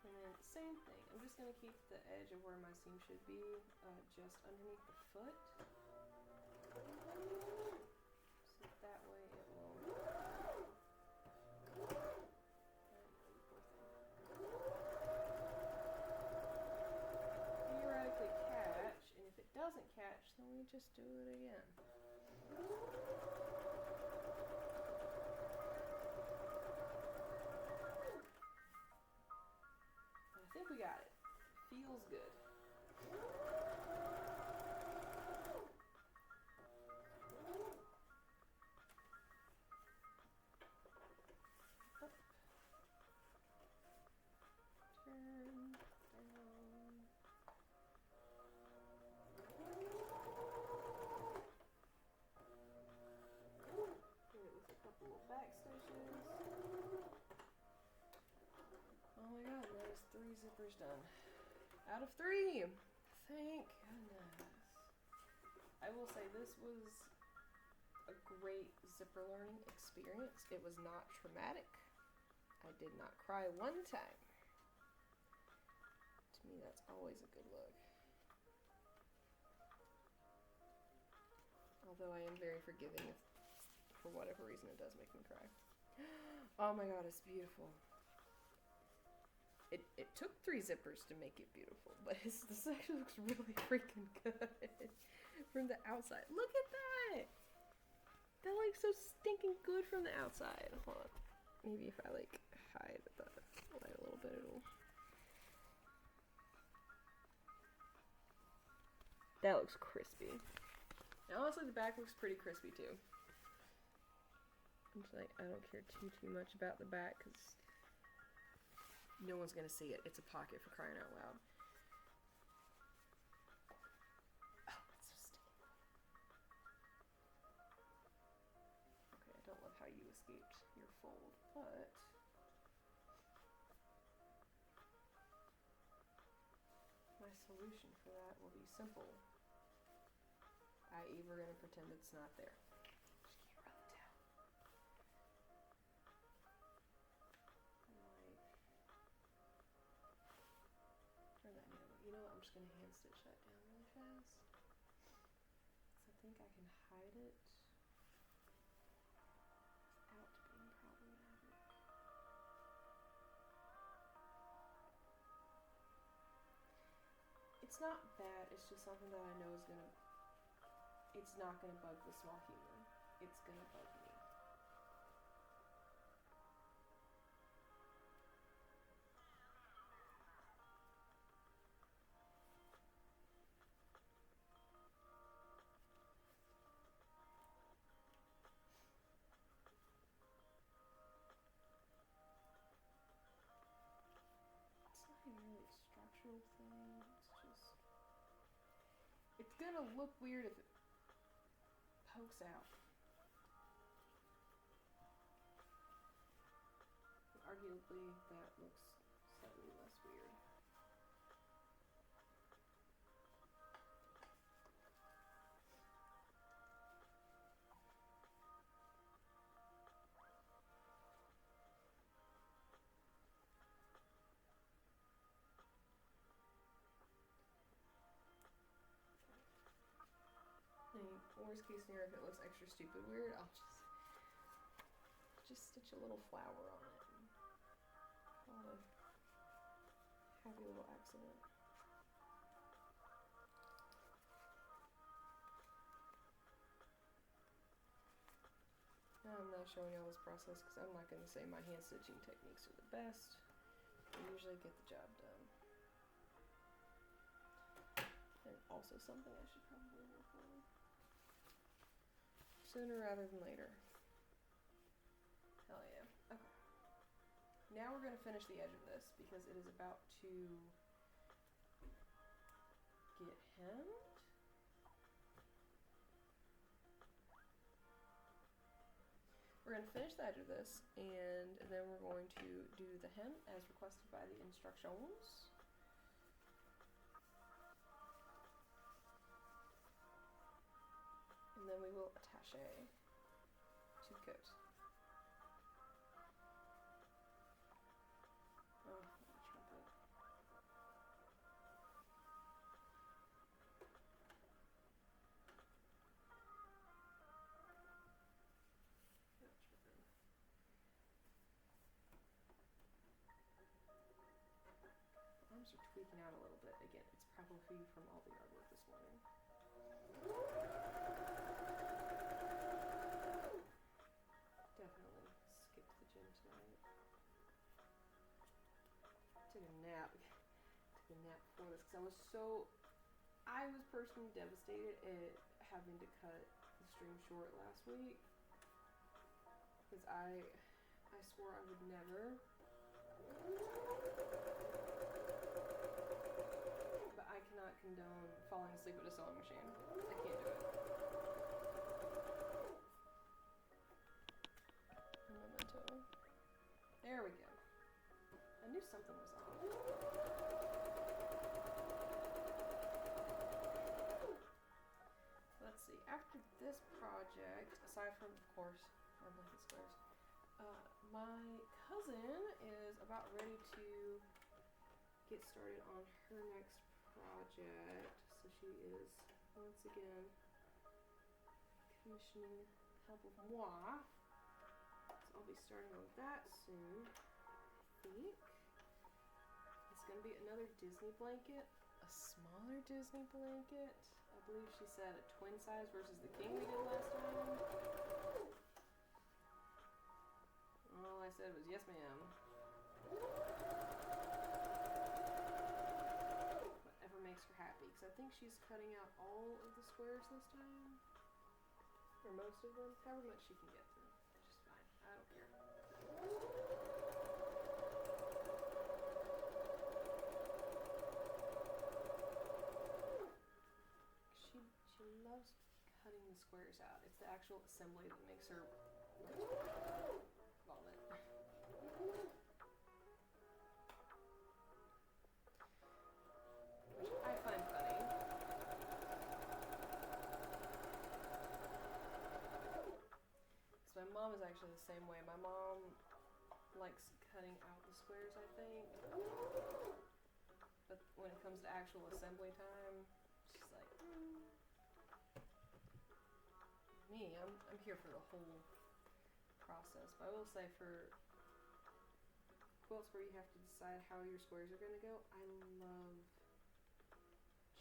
And then same thing. I'm just going to keep the edge of where my seam should be just underneath the foot. So that way it will theoretically catch, and if it doesn't catch, then we just do it again. I think we got it. Feels good. Up. Turn down. out of 3. Thank goodness. I will say this was a great zipper learning experience. It was not traumatic. I did not cry one time. To me, that's always a good look. Although I am very forgiving if, for whatever reason, it does make me cry. Oh my god, it's beautiful. It took 3 zippers to make it beautiful, but this actually looks really freaking good from the outside. Look at that! That looks so stinking good from the outside. Hold on. Maybe if I like hide the light a little bit, it'll... That looks crispy. And honestly, the back looks pretty crispy too. I'm just like, I don't care too much about the back because no one's gonna see it. It's a pocket, for crying out loud. Oh, it's so sticky. Okay, I don't love how you escaped your fold, but my solution for that will be simple. I.e., we're gonna pretend it's not there. Just can't run it down. Turn that needle. You know what? I'm just gonna hand stitch that down really fast. Because I think I can hide it without being problematic. It's not bad. It's just something that I know is gonna. It's not gonna bug the small human. It's gonna bug me. It's not really a structural thing. It's just... It's gonna look weird if it pokes out. Arguably, that looks slightly less weird. Worst case scenario, if it looks extra stupid weird, I'll just stitch a little flower on it and call it a happy little accident. Now I'm not showing y'all this process because I'm not going to say my hand stitching techniques are the best. I usually get the job done. And also something I should probably work on sooner rather than later. Hell yeah. Okay. Now we're going to finish the edge of this because it is about to get hemmed. We're going to finish the edge of this and then we're going to do the hem as requested by the instructions. And then we will attache to the coat. Oh, trumpet. Arms are tweaking out a little bit. Again, it's probably from all the yard work this morning. Definitely skipped the gym tonight. Took a nap. Took a nap before this because I was personally devastated at having to cut the stream short last week because I swore I would never. But I cannot condone falling asleep at a sewing machine. I can't do it. Memento. There we go. I knew something was off. project, aside from, of course, our blanket squares, my cousin is about ready to get started on her next project. So she is, once again, commissioning help of moi. So I'll be starting on that soon, I think. It's going to be another Disney blanket, a smaller Disney blanket. I believe she said a twin size versus the king we did last time. All I said was, yes, ma'am. Whatever makes her happy. Because I think she's cutting out all of the squares this time. Or most of them. However much she can get through. Which is fine. I don't care. She loves cutting the squares out. It's the actual assembly that makes her vomit. Which I find funny. So my mom is actually the same way. My mom likes cutting out the squares, I think. But when it comes to actual assembly time, she's like, Me, I'm here for the whole process. But I will say for quilts where you have to decide how your squares are going to go, I love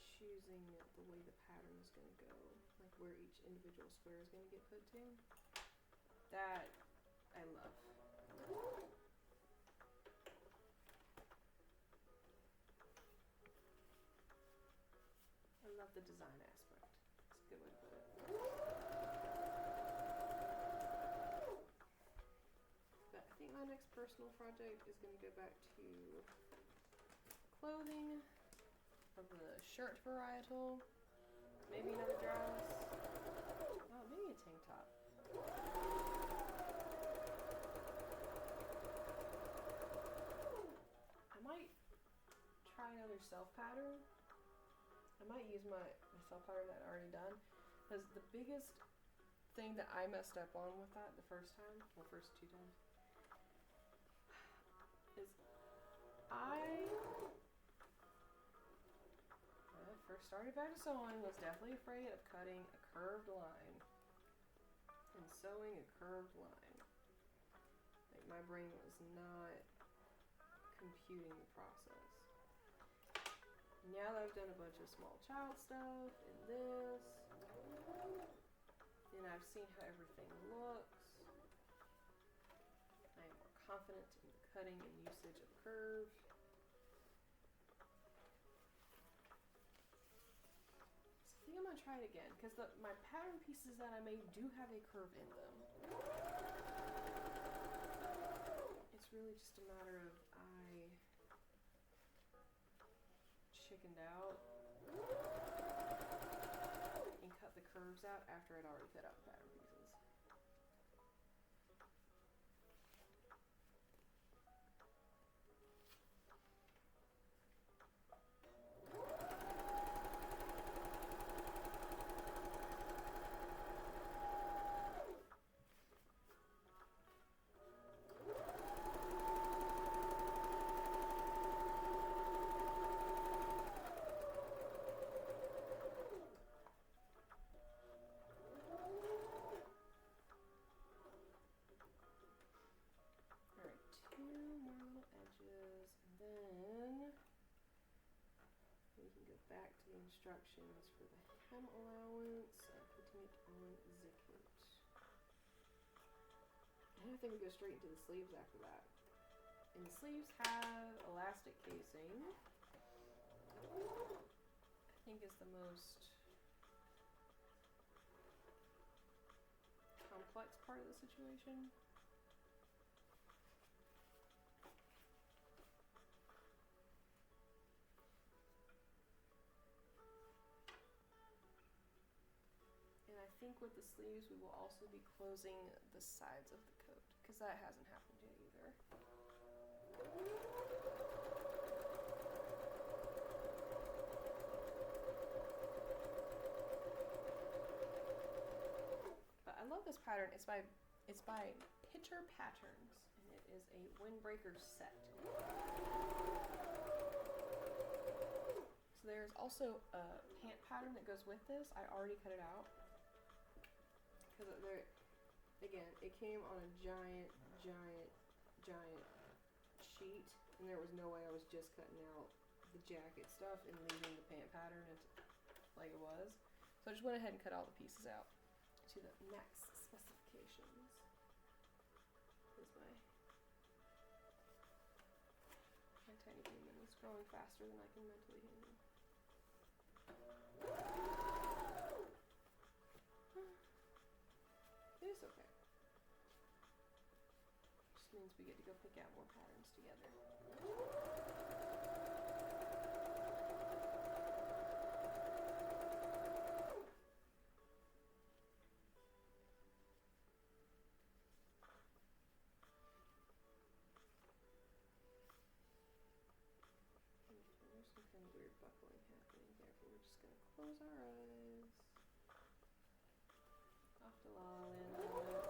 choosing the way the pattern is going to go, like where each individual square is going to get put to. That I love. I love the design aspect. It's a good way to put it. But I think my next personal project is going to go back to clothing of the shirt varietal. Maybe another dress. Oh, maybe a tank top. I might try another self pattern. I might use my self pattern that I already done. Because the biggest thing that I messed up on with that the first time, well, first two times, is when I first started back to sewing, was definitely afraid of cutting a curved line and sewing a curved line. Like my brain was not computing the process. Now that I've done a bunch of small child stuff and this, and I've seen how everything looks, I am more confident in the cutting and usage of curve. So I think I'm going to try it again, because my pattern pieces that I made do have a curve in them. It's really just a matter of I chickened out and cut the curves out after I'd already cut out the pattern pieces. Instructions for the hem allowance and continue on zipping. And I think we go straight into the sleeves after that. And the sleeves have elastic casing. I think is the most complex part of the situation. I think with the sleeves we will also be closing the sides of the coat, because that hasn't happened yet either. But pattern. It's by Pitcher Patterns, and it is a windbreaker set. So there's also a pant pattern that goes with this. I already cut it out because again, it came on a giant sheet, and there was no way I was just cutting out the jacket stuff and leaving the pant pattern like it was. So I just went ahead and cut all the pieces out to the max specifications. Here's my tiny human. It's growing faster than I can mentally handle. It's okay. Just means we get to go pick out more patterns together. There's some kind of weird buckling happening there, but we're just gonna close our eyes. Off the lol in on it.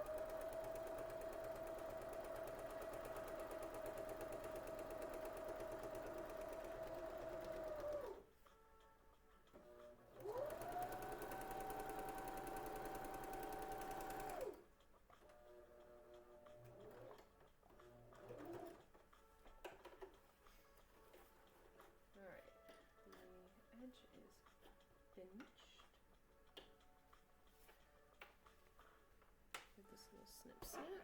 Alright, the edge is finished. Give this a little snip snip.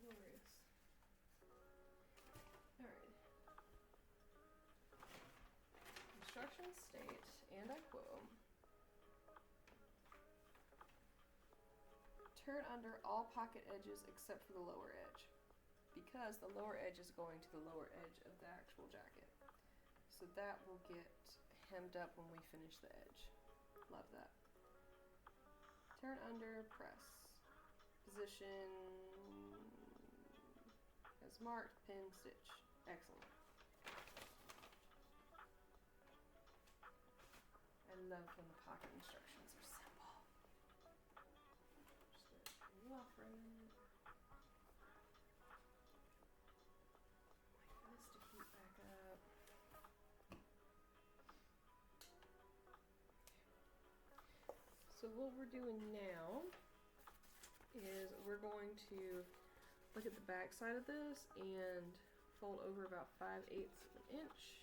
Glorious. Alright. Instructions state, and I quote, turn under all pocket edges except for the lower edge, because the lower edge is going to the lower edge of the actual jacket. So that will get hemmed up when we finish the edge. Love that. Turn under, press. Position as marked, pin, stitch. Excellent. I love when the pocket instructions are simple. Just gonna turn you off for a minute. Wait for this to heat back up. So what we're doing now is we're going to look at the back side of this and fold over about 5/8 of an inch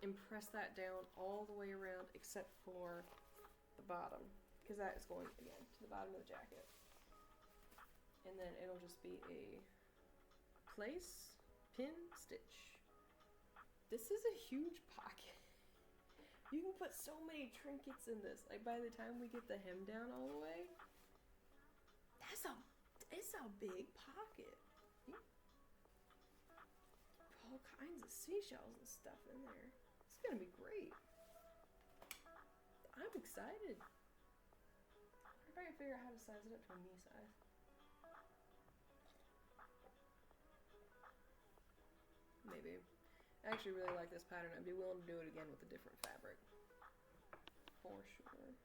and press that down all the way around except for the bottom, because that is going, again, to the bottom of the jacket. And then it'll just be a place, pin, stitch. This is a huge pocket. You can put so many trinkets in this. Like, by the time we get the hem down all the way, it's a big pocket. All kinds of seashells and stuff in there. It's gonna be great. I'm excited. Everybody can figure out how to size it up to a me size. Maybe. I actually really like this pattern. I'd be willing to do it again with a different fabric. For sure.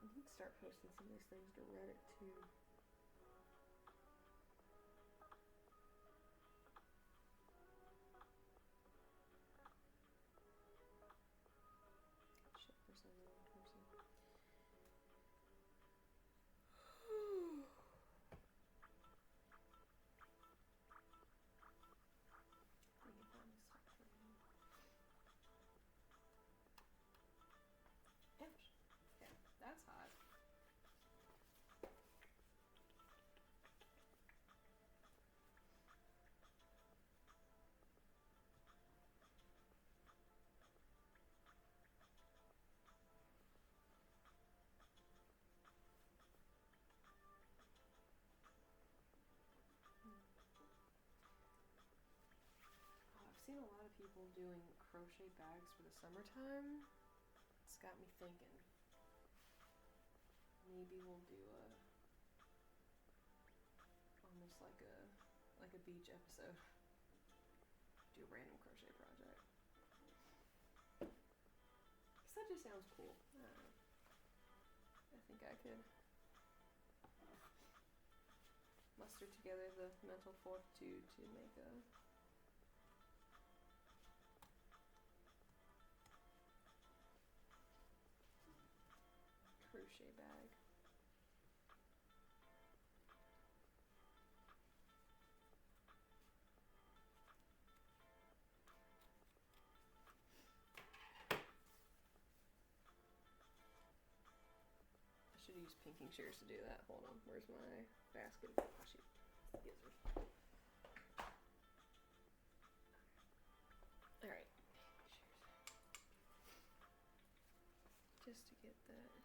We need to start posting some of these things to Reddit too. Shit, where's the wrong person? I can find this section. Ouch. Okay, that's hot. I've seen a lot of people doing crochet bags for the summertime. It's got me thinking. maybe we'll do almost like a beach episode. Do a random crochet project. Cause that just sounds cool. I don't know. I think I could muster together the mental fortitude to make a crochet bag. I should use pinking shears to do that. Hold on, where's my basket? Oh shoot, scissors. Alright, just to get that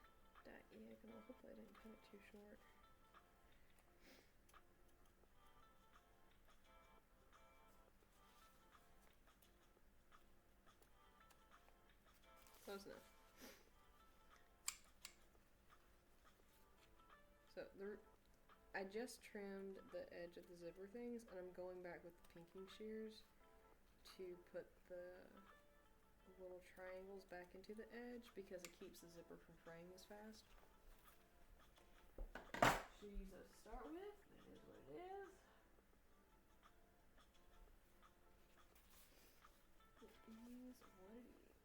diagonal. Hopefully I didn't cut it too short. Close enough. So I just trimmed the edge of the zipper things, and I'm going back with the pinking shears to put the little triangles back into the edge because it keeps the zipper from fraying as fast. Should use those to start with. That is what it is. It is what it is.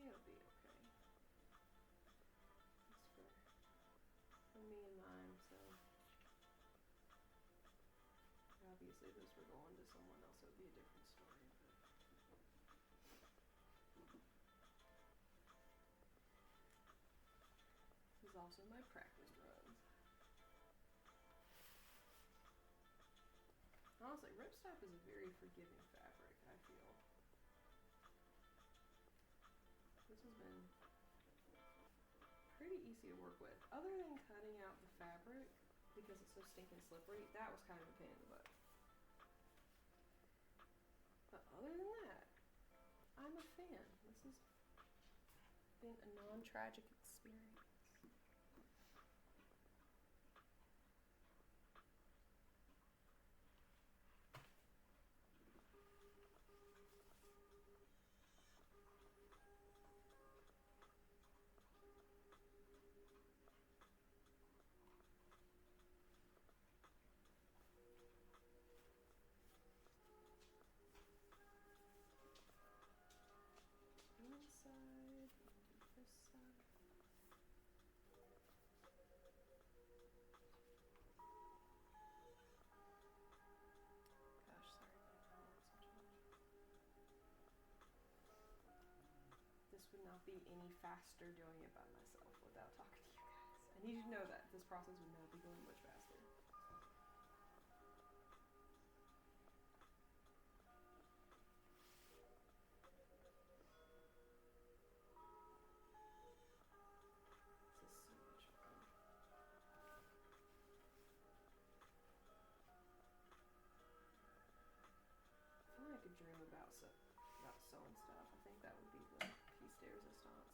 It'll be okay. It's for me and mine, so obviously if this were going to someone else, it would be a different story. This is also my practice runs. Honestly, ripstop is a very forgiving fabric, I feel. This has been pretty easy to work with. Other than cutting out the fabric, because it's so stinking slippery, that was kind of a pain in the butt. But other than that, I'm a fan. This has been a non-tragic experience. One side, and this side. Gosh, sorry if I talk so much. This would not be any faster doing it by myself without talking to you guys. I need you to know that this process would not be going much faster. This is so much fun. I feel like I could dream about sewing stuff. I think that would be the piece de resistance.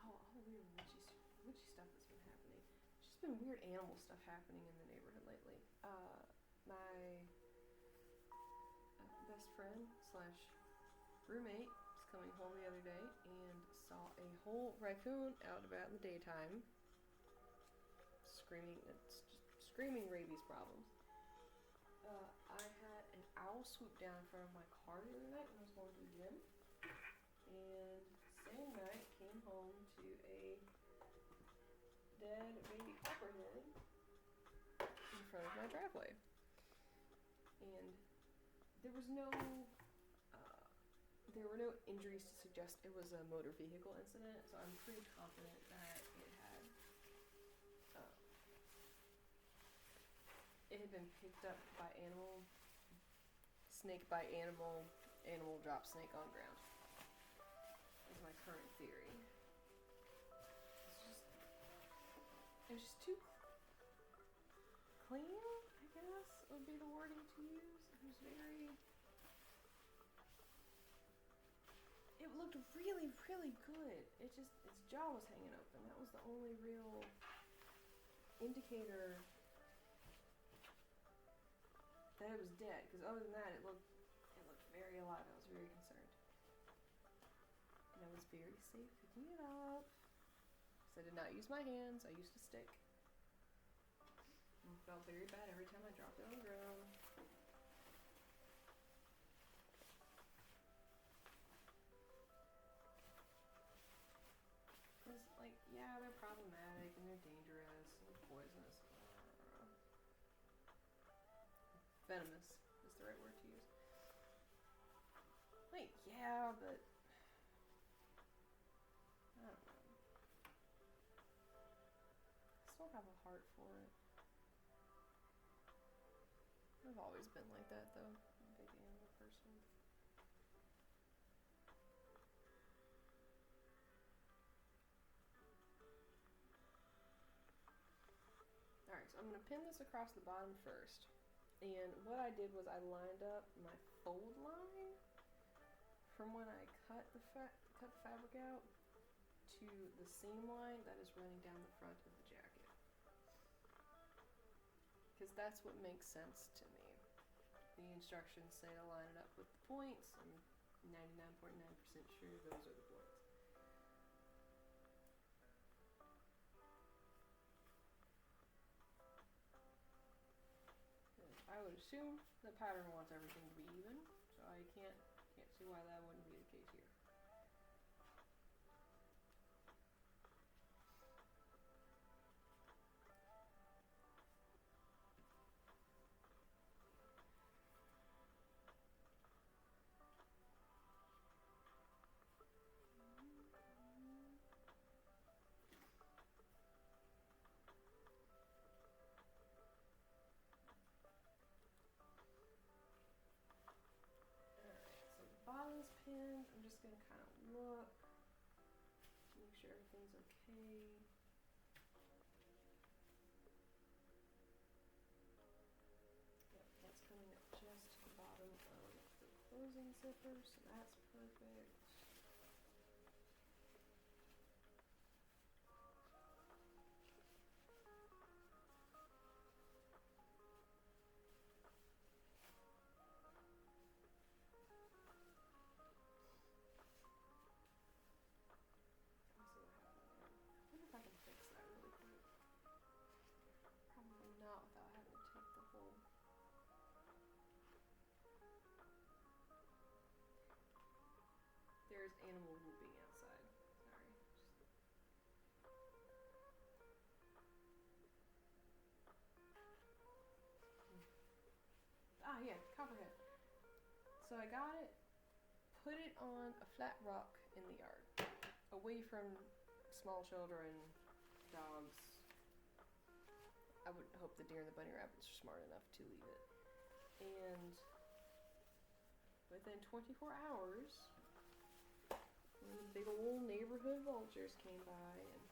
Oh, all the weird witchy stuff that's been happening. There's just been weird animal stuff happening in the neighborhood lately. My best friend slash roommate was coming home the other day and saw a whole raccoon out and about in the daytime, screaming. It's just screaming rabies problems. I had an owl swoop down in front of my car the other night when I was going to the gym, and same night came home to a dead baby copperhead in front of my driveway. And there were no injuries to suggest it was a motor vehicle incident, so I'm pretty confident that it had been picked up by snake by animal animal drop snake on ground. Is my current theory. It was just too clean, I guess, would be the wording to use. It was very... It looked really, really good. It just, its jaw was hanging open. That was the only real indicator that it was dead. Because other than that, it looked very alive. I was very concerned. And I was very safe picking it up. So I did not use my hands. I used a stick. And it felt very bad every time I dropped it on the ground. Because, like, yeah, they're problematic and they're dangerous and poisonous. Venomous is the right word to use. Like, yeah, but I don't know. I still have a heart for it. I've always been like that, though. I'm a big animal person. Alright, so I'm going to pin this across the bottom first. And what I did was I lined up my fold line from when I cut the fabric out to the seam line that is running down the front of the jacket. Because that's what makes sense to me. The instructions say to line it up with the points. I'm 99.9% sure those are the points. I would assume the pattern wants everything to be even, so I can't see why that wouldn't be the case here. Bottom's pinned. I'm just going to kind of look, make sure everything's okay. Yep, that's coming up just to the bottom of the closing zipper, so that's perfect. Not without having to take the whole. There's animal whooping outside. Sorry. Yeah, copperhead. So I got it, put it on a flat rock in the yard, away from small children, dogs. I would hope the deer and the bunny rabbits are smart enough to leave it. And within 24 hours, one of the big old neighborhood vultures came by, and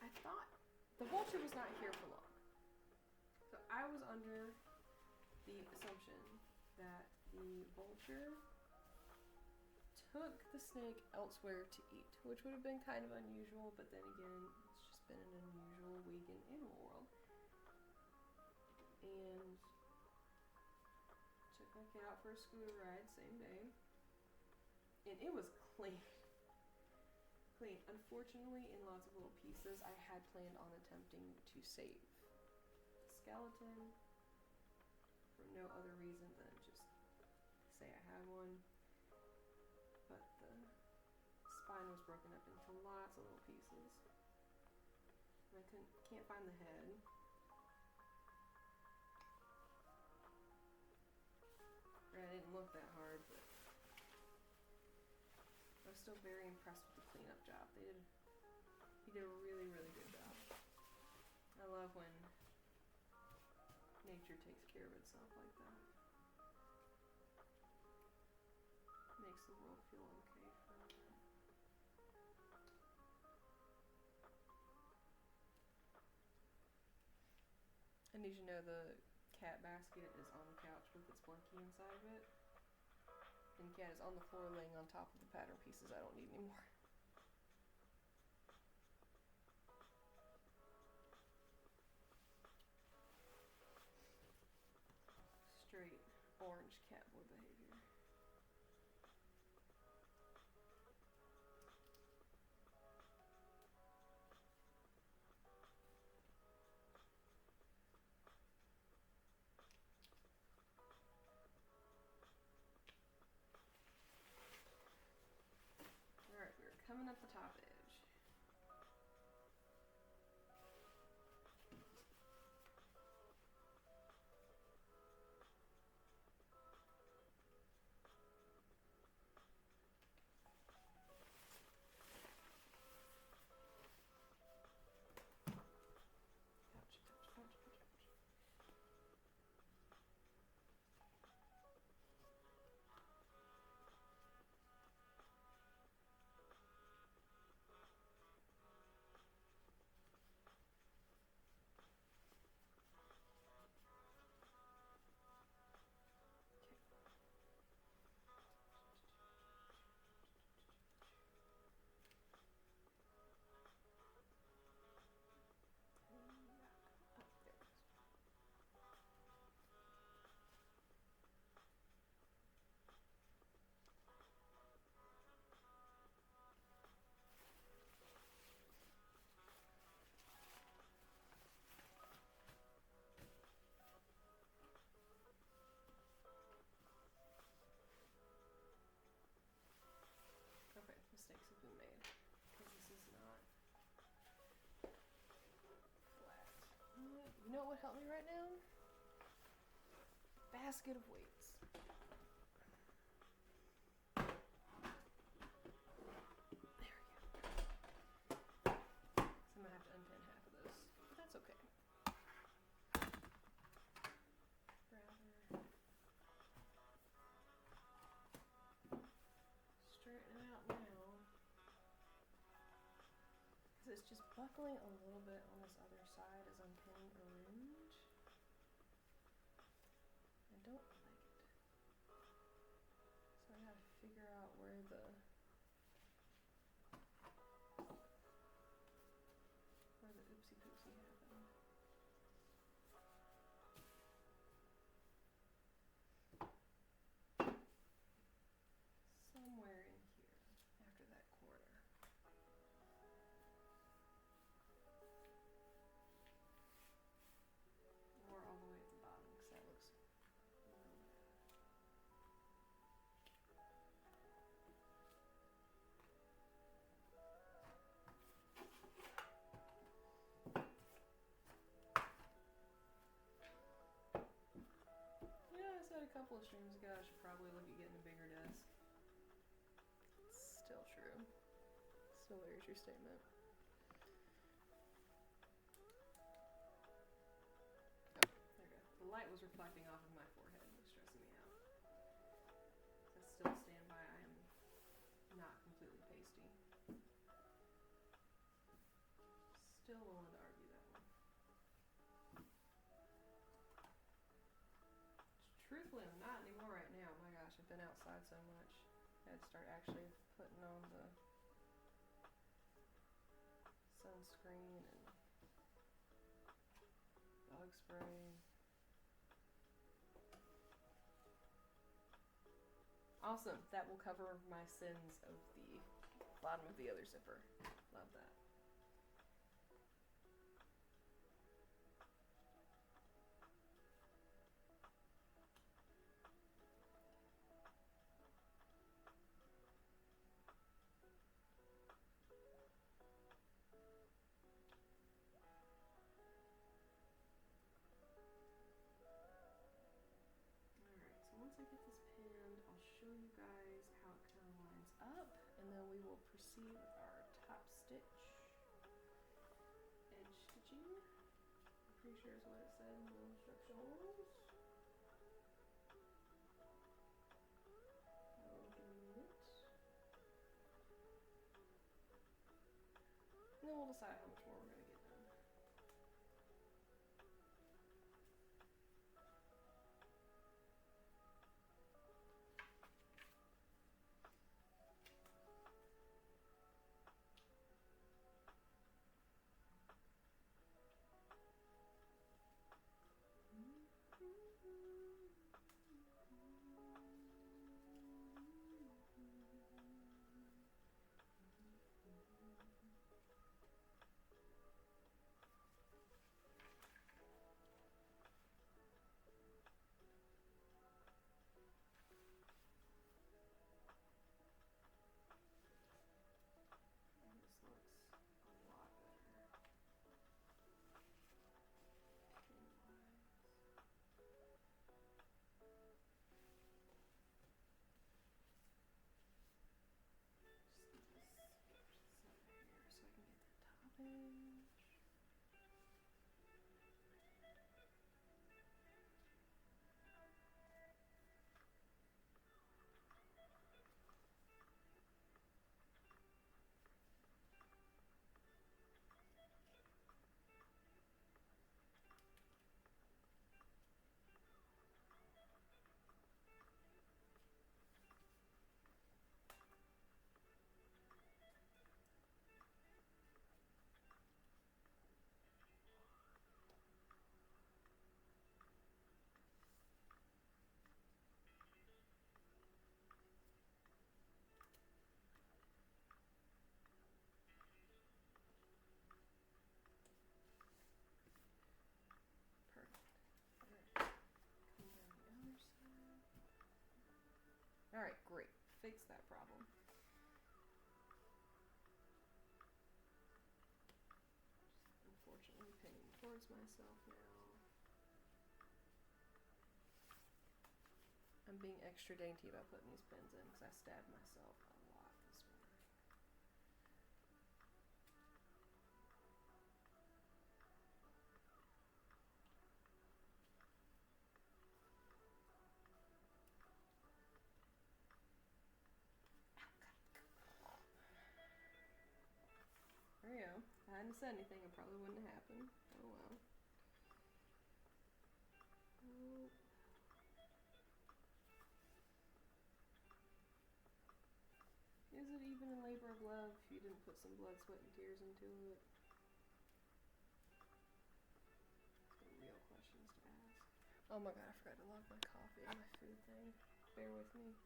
I thought the vulture was not here for long. So I was under the assumption that the vulture took the snake elsewhere to eat, which would have been kind of unusual, but then again, it's just been an unusual week in animal world. And took my kid out for a scooter ride same day, and it was clean. Unfortunately, in lots of little pieces, I had planned on attempting to save the skeleton for no other reason than just say I had one, but the spine was broken up into lots of little pieces, and I can't find the head. I didn't look that hard, but I was still very impressed with the cleanup job. He did a really, really good job. I love when nature takes care of itself like that. the world feel okay for me. I need you to know the cat basket is on the couch with its blankie inside of it. And cat is on the floor laying on top of the pattern pieces I don't need anymore. Straight orange cat boy behavior. Alright, we're coming up the top edge. Okay, mistakes have been made. Because this is not flat. You know what would help me right now? Basket of weights. There we go. So I'm gonna have to unpin half of those. But that's okay. Rather straighten it out now. Because it's just buckling a little bit on this other side as I'm pinning around. I don't like it. So I gotta figure out where the oopsie poopsie happened. Somewhere in here, after that corner. Or all the way at the bottom, because that looks real bad. Yeah, I said a couple of streams ago I should probably look at getting a bigger desk. It's still true. Still very true statement. Oh, there we go. The light was reflecting off of my forehead and was stressing me out. I still stand by I am not completely pasty. Still willing to argue that one. Truthfully, I'm not anymore right now. My gosh, I've been outside so much. I had to start actually putting on the sunscreen and bug spray. Awesome. That will cover my sins of the bottom of the other zipper. Love that. Once I get this pinned, I'll show you guys how it kind of lines up, and then we will proceed with our top stitch edge stitching. I'm pretty sure is what it said in the instructions. Oh, give me a minute. we'll decide how much more we're going to get done. Alright, great. Fix that problem. Unfortunately, pinning towards myself now. I'm being extra dainty about putting these pins in because I stabbed myself a lot this morning. There you go. If I hadn't said anything, it probably wouldn't have happened. Oh well. Oh. Is it even a labor of love if you didn't put some blood, sweat, and tears into it? Some real questions to ask. Oh my god, I forgot to log my coffee and my food thing. Bear with me.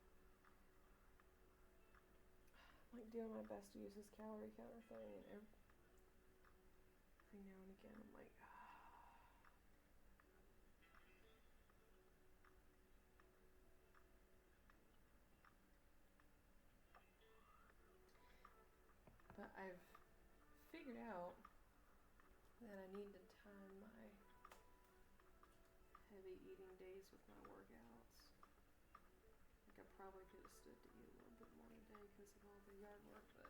I'm like doing my best to use this calorie counter thing, and every now and again I'm like, But I've figured out that I need to time my heavy eating days with my workouts. Like I probably could have stood to eat a little bit more today because of all the yard work, but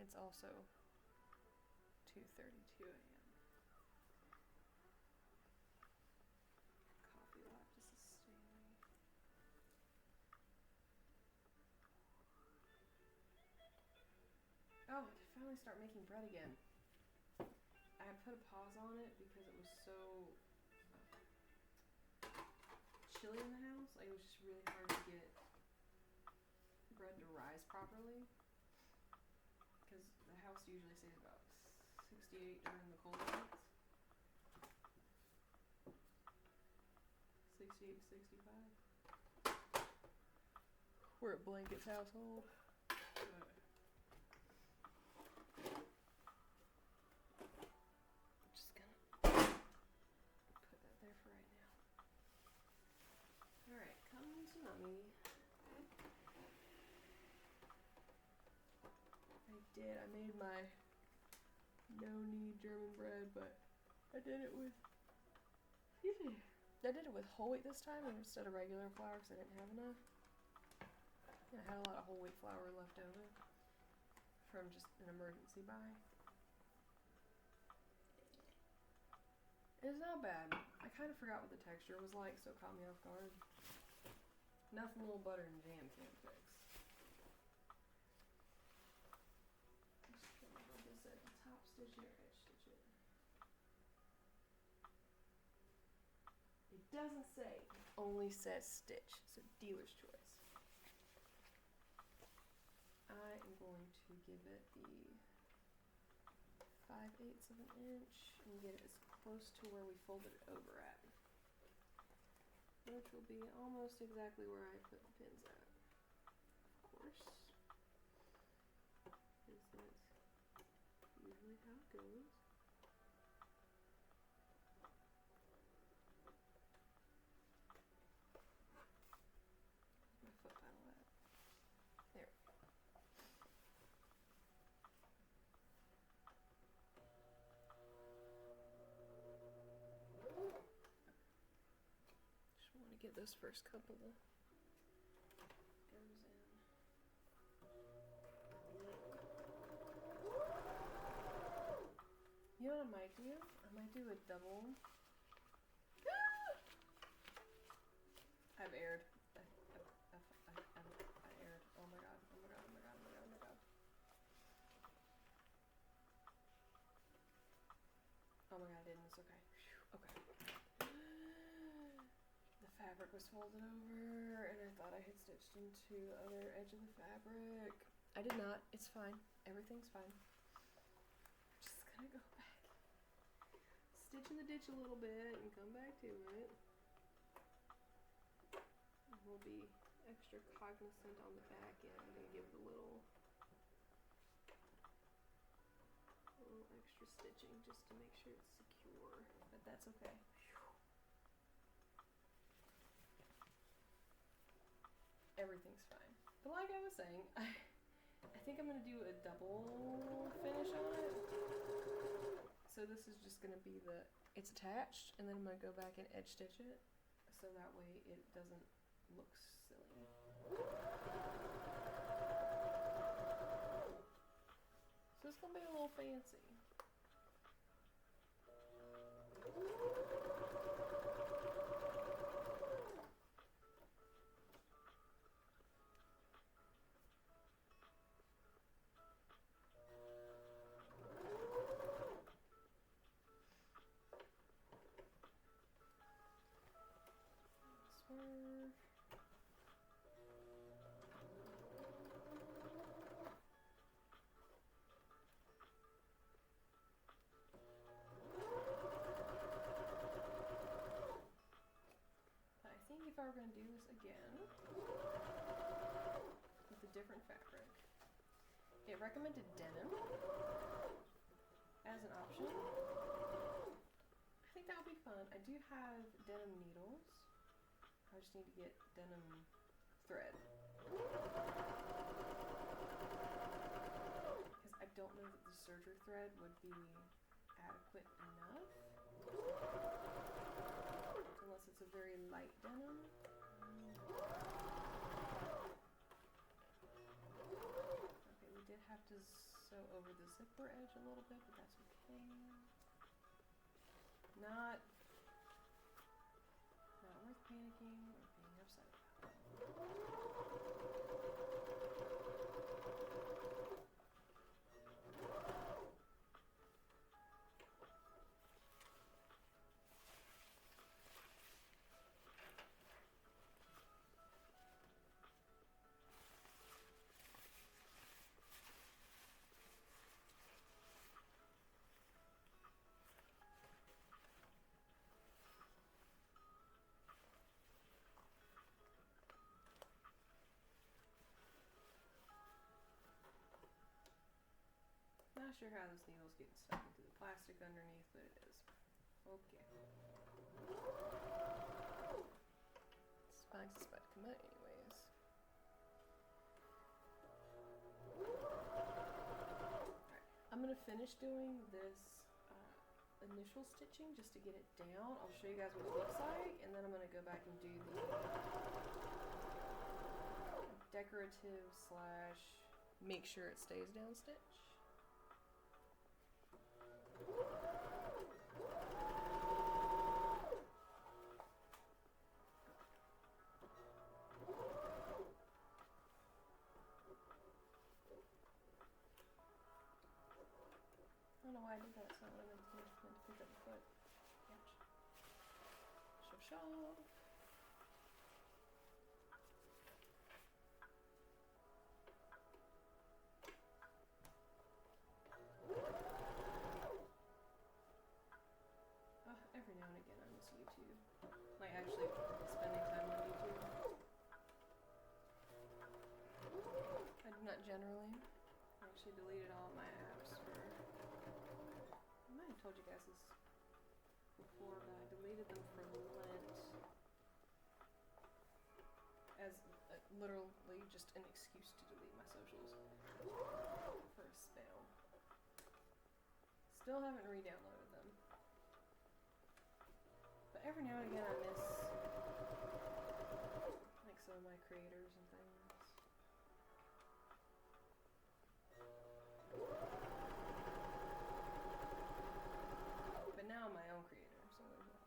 it's also 2:32 a.m. Coffee will have to sustain me. Oh, I can finally start making bread again. I put a pause on it because it was so chilly in the house. Like, it was just really hard to get bread to rise properly because the house usually stays about 68 during the cold months. 68 to 65. We're at Blankets household. Just gonna put that there for right now. Alright, come to mommy. I made my no-knead German bread, but I did it with, I did it with whole wheat this time instead of regular flour because I didn't have enough. And I had a lot of whole wheat flour left over from just an emergency buy. It's not bad. I kind of forgot what the texture was like, so it caught me off guard. Nothing little butter and jam can't fix. Just try to hold this at the top stitch or edge stitch it. It doesn't say, it only says stitch. So dealer's choice. I am going to give it the 5/8 of an inch and get it as close to where we folded it over at. Which will be almost exactly where I put the pins at. Of course. Is that usually how it goes? Where's my foot pedal at? There. Just want to get those first couple of goes in. You know what I might do? I might do a double. I've aired. I aired. Oh my god. Oh my god. Oh my god. Oh my god. Oh my god. Oh my god, I didn't. It's okay. Okay. The fabric was folded over, and I thought I had stitched into the other edge of the fabric. I did not. It's fine. Everything's fine. Just gonna go back. Stitch in the ditch a little bit and come back to it. And we'll be extra cognizant on the back end and give it a little extra stitching just to make sure it's secure, but that's okay. Everything's fine. But like I was saying, I think I'm gonna do a double finish on it. So this is just gonna be it's attached, and then I'm gonna go back and edge stitch it, so that way it doesn't look silly. So it's gonna be a little fancy. Swerve. I think if I were going to do this again with a different fabric, it recommended denim as an option. I think that would be fun. I do have denim needles. I just need to get denim thread. Because I don't know that the serger thread would be adequate enough. Unless it's a very light denim. Okay, we did have to sew over the zipper edge a little bit, but that's okay. Not worth panicking or being upset about. Not sure how this needle's getting stuck into the plastic underneath, but it is. Okay. Spike's about to come out anyways. Alright, I'm going to finish doing this initial stitching just to get it down. I'll show you guys what it looks like, and then I'm going to go back and do the decorative / make sure it stays down stitch. don't know why I did that. It's not what I meant to do. I meant to pick up the foot. Ouch. Shove. Every now and again I miss YouTube. Like actually spending time on YouTube. I do not generally. I actually deleted all of my apps for... I might have told you guys this before, but I deleted them for Lent. As literally just an excuse to delete my socials. For a spell. Still haven't re-downloaded them. But every now and again I miss like some of my creators and things. But now I'm my own creator, so there's that.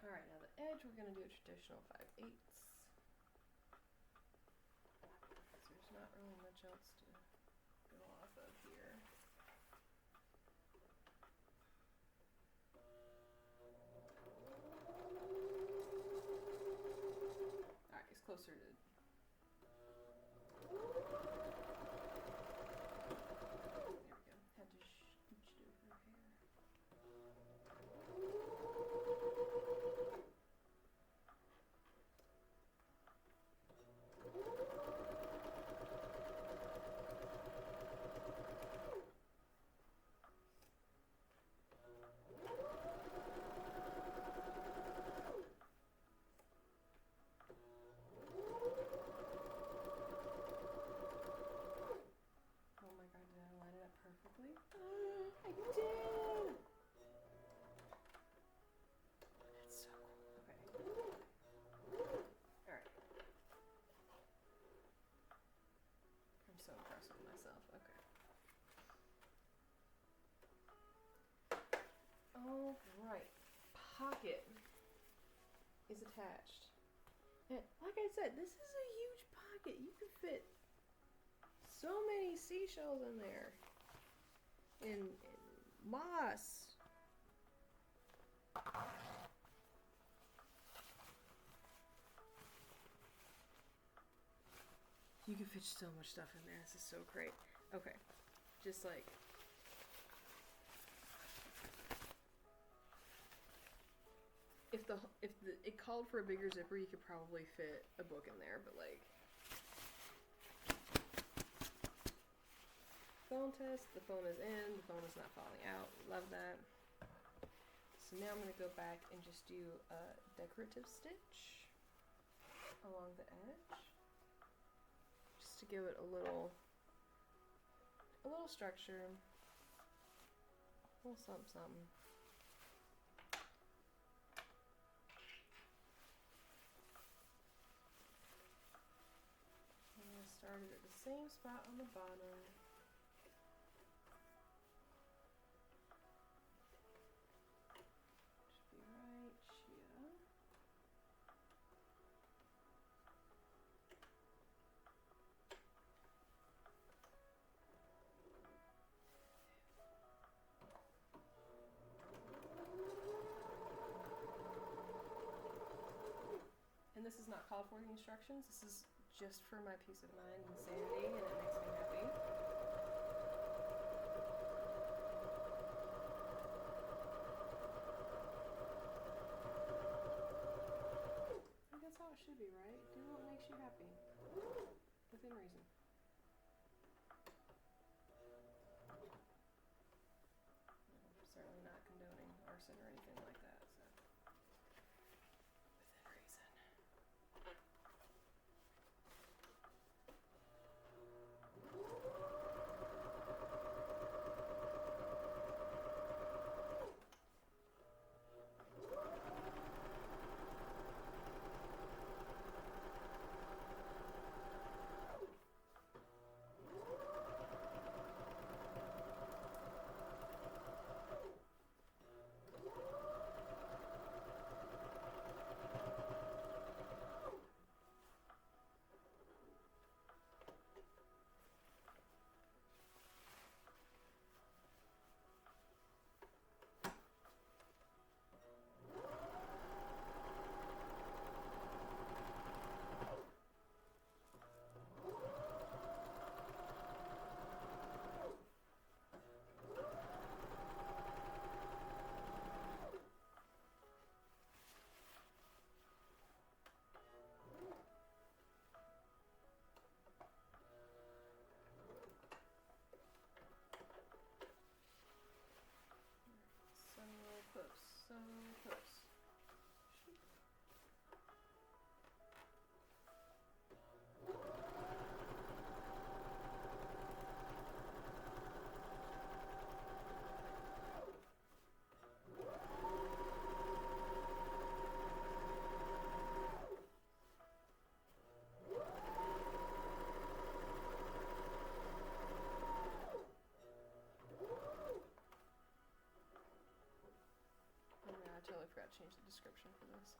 Alright, now the edge we're going to do a traditional 5/8. There's not really much else to go off of here. Alright, it's closer to... There we go. Had to scooch it over here. Oh my god, did I line it up perfectly? I did! That's so cool. Okay. Alright. I'm so impressed with myself. Okay. Alright. Pocket is attached. And like I said, this is a huge pocket. You can fit so many seashells in there. And moss. You can fit so much stuff in there. This is so great. Okay. Just like... If it called for a bigger zipper, you could probably fit a book in there, but like... Phone test, the phone is in, the phone is not falling out. Love that. So now I'm going to go back and just do a decorative stitch along the edge. Just to give it a little structure. A little something something. And I started at the same spot on the bottom. And this is not called for the instructions. This is just for my peace of mind and sanity, and it makes me happy. person or anything like that, so within reason. So close. Oh yeah, I totally forgot to change the description for this.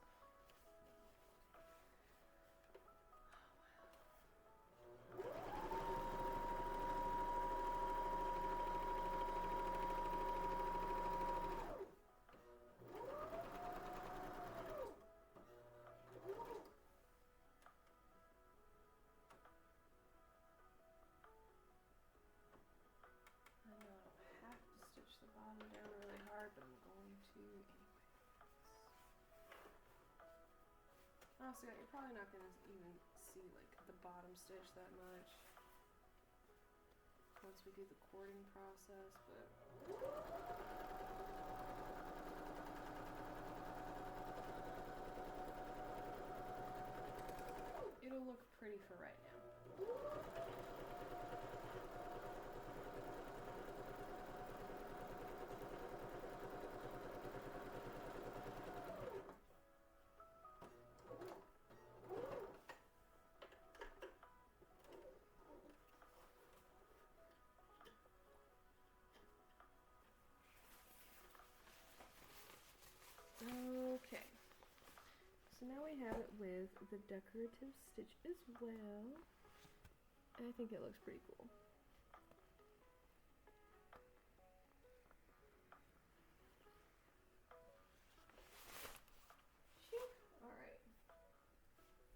I know I don't have to stitch the bottom down really hard, but I'm going to anyways. Honestly, you're probably not going to even see like the bottom stitch that much once we do the cording process, but it'll look pretty for right now. Okay, so now we have it with the decorative stitch as well. And I think it looks pretty cool. Alright.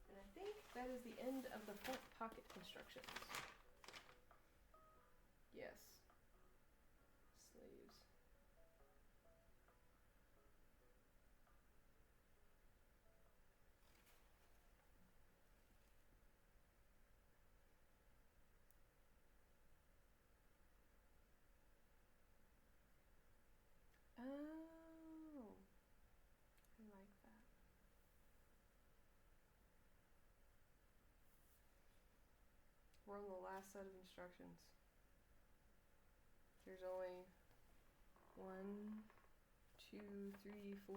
And I think that is the end of the front pocket instructions. Yes. Sleeves. Oh, I like that. We're on the last set of instructions. There's only 1, 2, 3, 4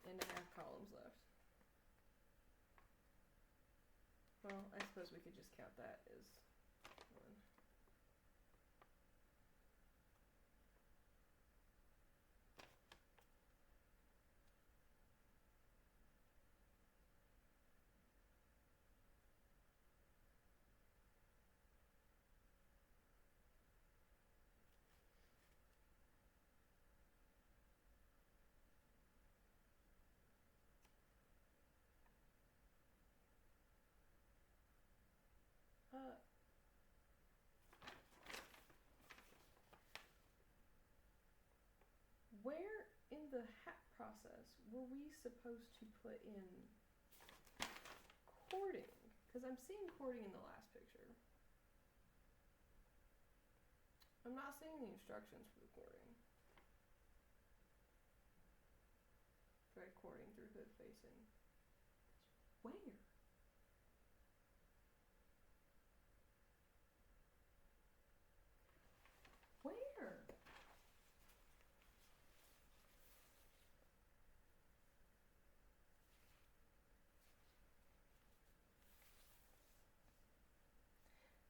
and a half columns left. Well, I suppose we could just count that as 1. Where in the hat process were we supposed to put in cording? Because I'm seeing cording in the last picture. I'm not seeing the instructions for the cording. tried cording through hood facing. Where? Where?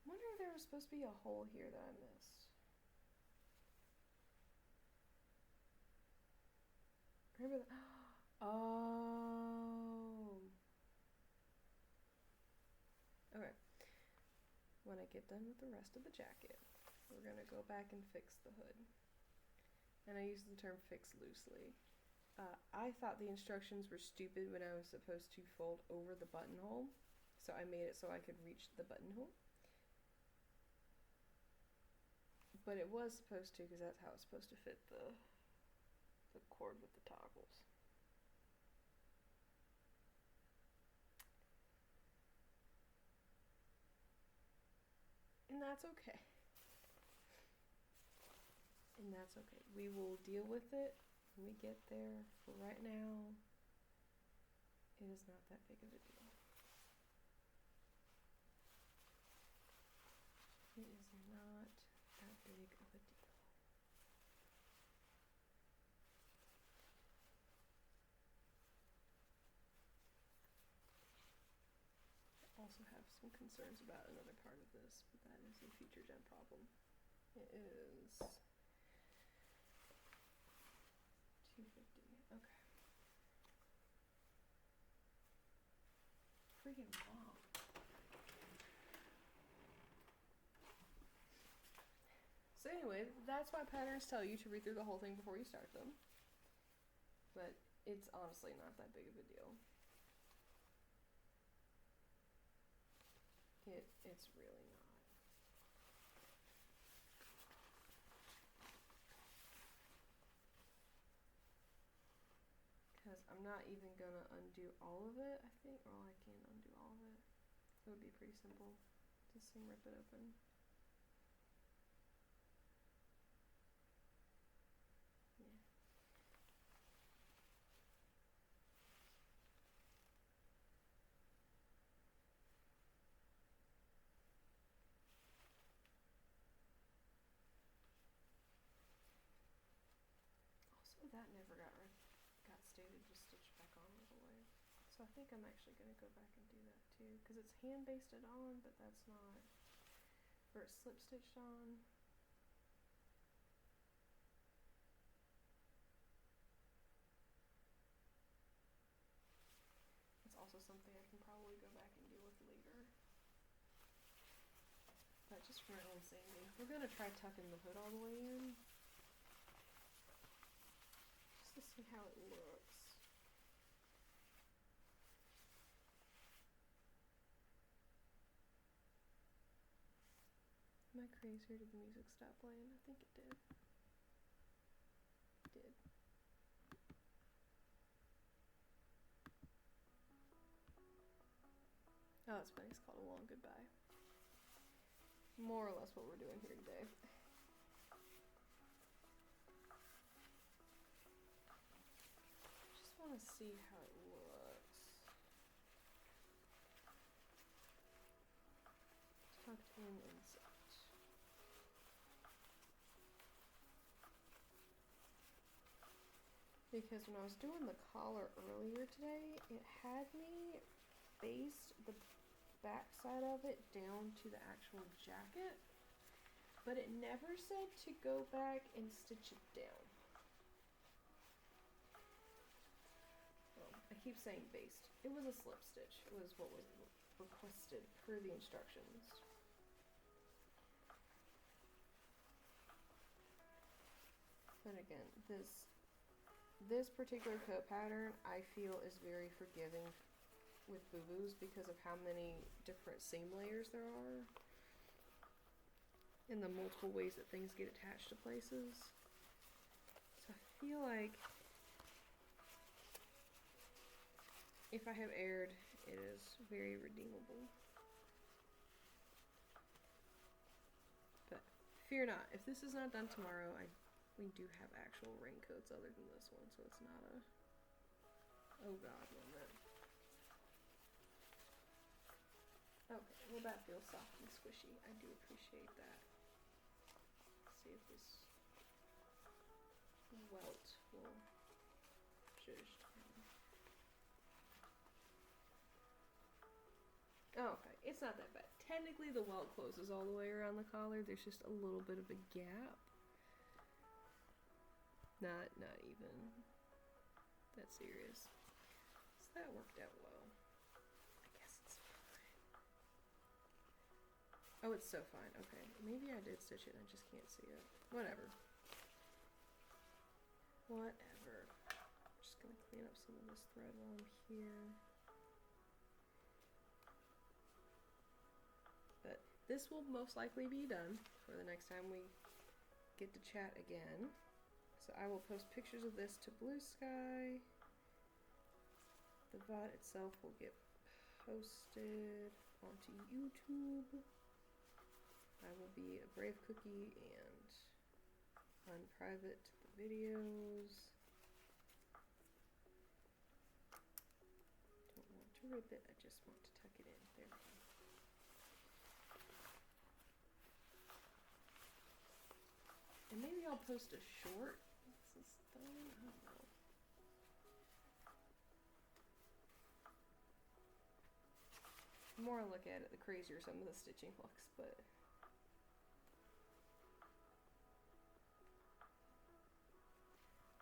I wonder if there was supposed to be a hole here that I missed. Remember that? Oh. Okay. When I get done with the rest of the jacket, we're gonna go back and fix the hood. And I use the term fix loosely. I thought the instructions were stupid when I was supposed to fold over the buttonhole, so I made it so I could reach the buttonhole. But it was supposed to, because that's how it's supposed to fit the cord with the toggles. And that's okay. And that's okay. We will deal with it when we get there. For right now, it is not that big of a deal. It is not that big of a deal. I also have some concerns about another part of this, but that is a future gen problem. It is 250. Okay. Freaking long. So anyway, that's why patterns tell you to read through the whole thing before you start them. But it's honestly not that big of a deal. It's really not. Because I'm not even gonna undo all of it, I think. Well, I can undo all of it. It would be pretty simple. Just rip it open. Yeah. Also, that never got stated, just stitched back on all the way. So I think I'm actually gonna go back and do that too, because it's hand basted on, but that's not, or it's slip stitched on. It's also something I can probably go back and deal with later. But just for my own sanity, we're gonna try tucking the hood all the way in, just to see how it looks. Am I crazy or did the music stop playing? I think it did. It did. Oh, it's funny. It's called A Long Goodbye. More or less what we're doing here today. Just want to see how it looks. Tucked in and set. Because when I was doing the collar earlier today, it had me baste the back side of it down to the actual jacket, but it never said to go back and stitch it down. Well, I keep saying baste. It was a slip stitch. It was what was requested per the instructions. But again, this particular coat pattern I feel is very forgiving with boo-boos because of how many different seam layers there are and the multiple ways that things get attached to places. So I feel like if I have erred, it is very redeemable. But fear not, if this is not done tomorrow, we do have actual raincoats other than this one, so it's not a Oh god, moment. Okay, well that feels soft and squishy. I do appreciate that. Let's see if this welt will zhuzh. Oh, okay, it's not that bad. Technically the welt closes all the way around the collar. There's just a little bit of a gap. Not even that serious. So that worked out well. I guess it's fine. Oh, it's so fine. Okay, maybe I did stitch it and I just can't see it. Whatever. Whatever. I'm just gonna clean up some of this thread while I'm here. But this will most likely be done for the next time we get to chat again. So I will post pictures of this to Blue Sky. The VOD itself will get posted onto YouTube. I will be a brave cookie and unprivate the videos. Don't want to rip it, I just want to tuck it in. There we go. And maybe I'll post a short. This is done. I don't know. The more I look at it, the crazier some of the stitching looks, but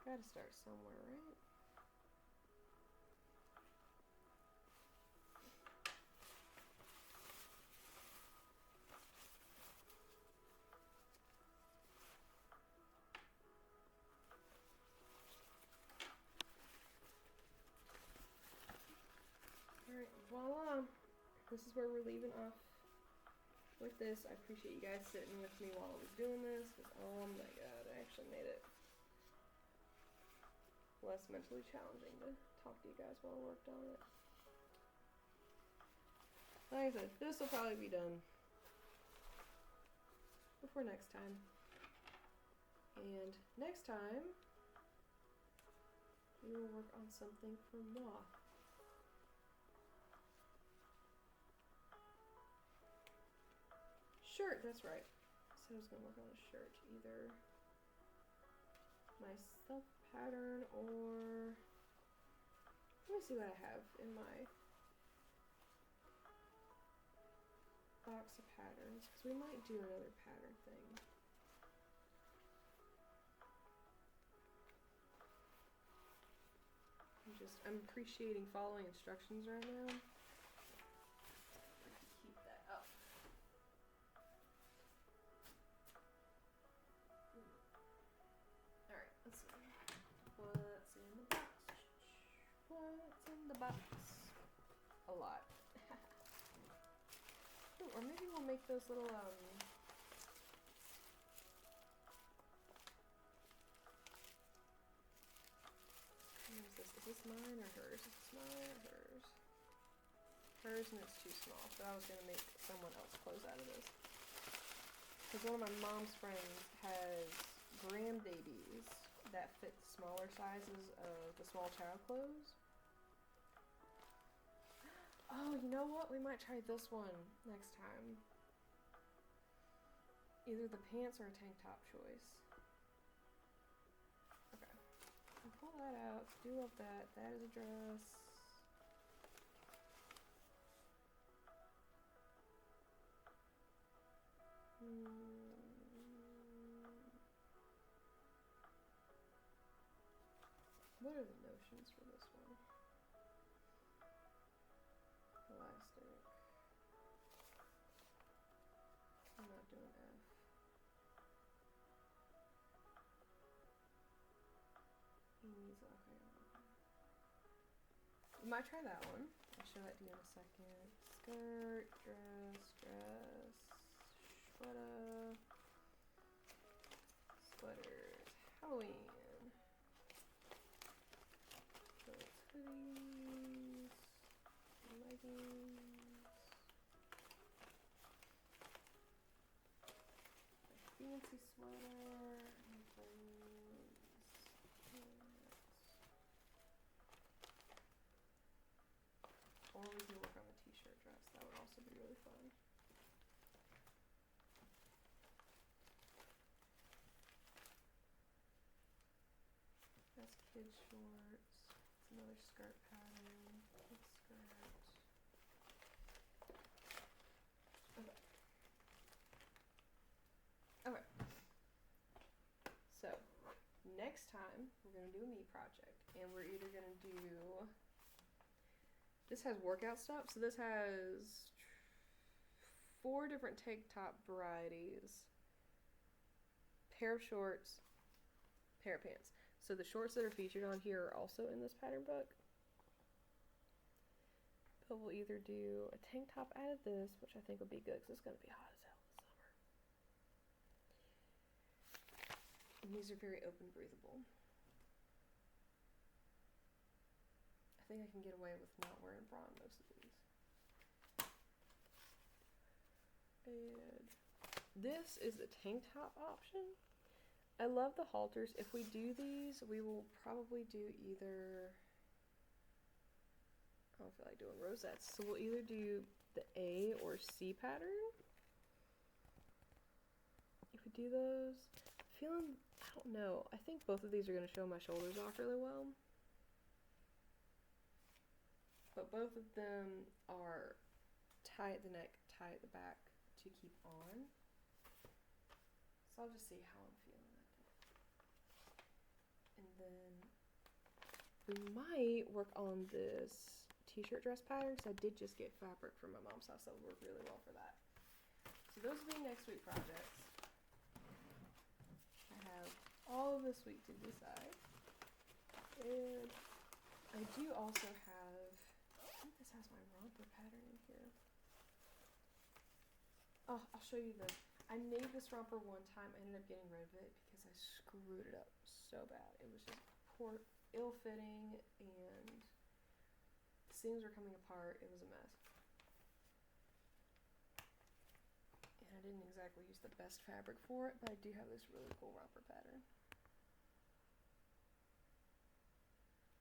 gotta start somewhere, right? Alright, voila! This is where we're leaving off with this. I appreciate you guys sitting with me while I was doing this, because oh my god, I actually made it less mentally challenging to talk to you guys while I worked on it. Like I said, this will probably be done before next time. And next time, we will work on something for moi. Shirt, that's right. I said I was gonna work on a shirt. Either my self pattern or let me see what I have in my box of patterns, because we might do another pattern thing. I'm appreciating following instructions right now. Keep that up. Alright, let's see. What's in the box? What's in the box? A lot. Ooh, or maybe we'll make those little what is this? Is this mine or hers? Is this mine or hers? Hers, and it's too small, so I was gonna make someone else clothes out of this. Because one of my mom's friends has grandbabies that fit the smaller sizes of the small child clothes. Oh, you know what? We might try this one next time. Either the pants or a tank top choice. Okay. I'll pull that out. Do love that. That is a dress. What are the notions for this one? Elastic. I'm not doing F. Okay. We might try that one. I'll show that to you in a second. Skirt, dress, sweater, sweaters, Halloween. So it's hoodies, leggings, fancy sweater, and That's kid shorts. It's another skirt pattern. Kid skirt. Okay. Okay. So, next time we're going to do a me project. And we're either going to do... This has workout stuff. So this has 4 different tank top varieties. Pair of shorts, pair of pants. So the shorts that are featured on here are also in this pattern book. But we'll either do a tank top out of this, which I think would be good because it's going to be hot as hell this summer. And these are very open breathable. I think I can get away with not wearing bra on most of these. And this is the tank top option. I love the halters. If we do these, we will probably do either... I don't feel like doing rosettes. So we'll either do the A or C pattern. If we do those, feeling, I don't know. I think both of these are going to show my shoulders off really well. But both of them are tie at the neck, tie at the back to keep on. So I'll just see how I'm feeling that day. And then we might work on this t-shirt dress pattern because I did just get fabric from my mom's house that would work really well for that. So those will be next week projects. I have all of this week to decide. And I do also have, I think this has my romper pattern in here. Oh, I'll show you this. I made this romper one time. I ended up getting rid of it because I screwed it up so bad. It was just poor, ill-fitting, and the seams were coming apart. It was a mess. And I didn't exactly use the best fabric for it, but I do have this really cool romper pattern.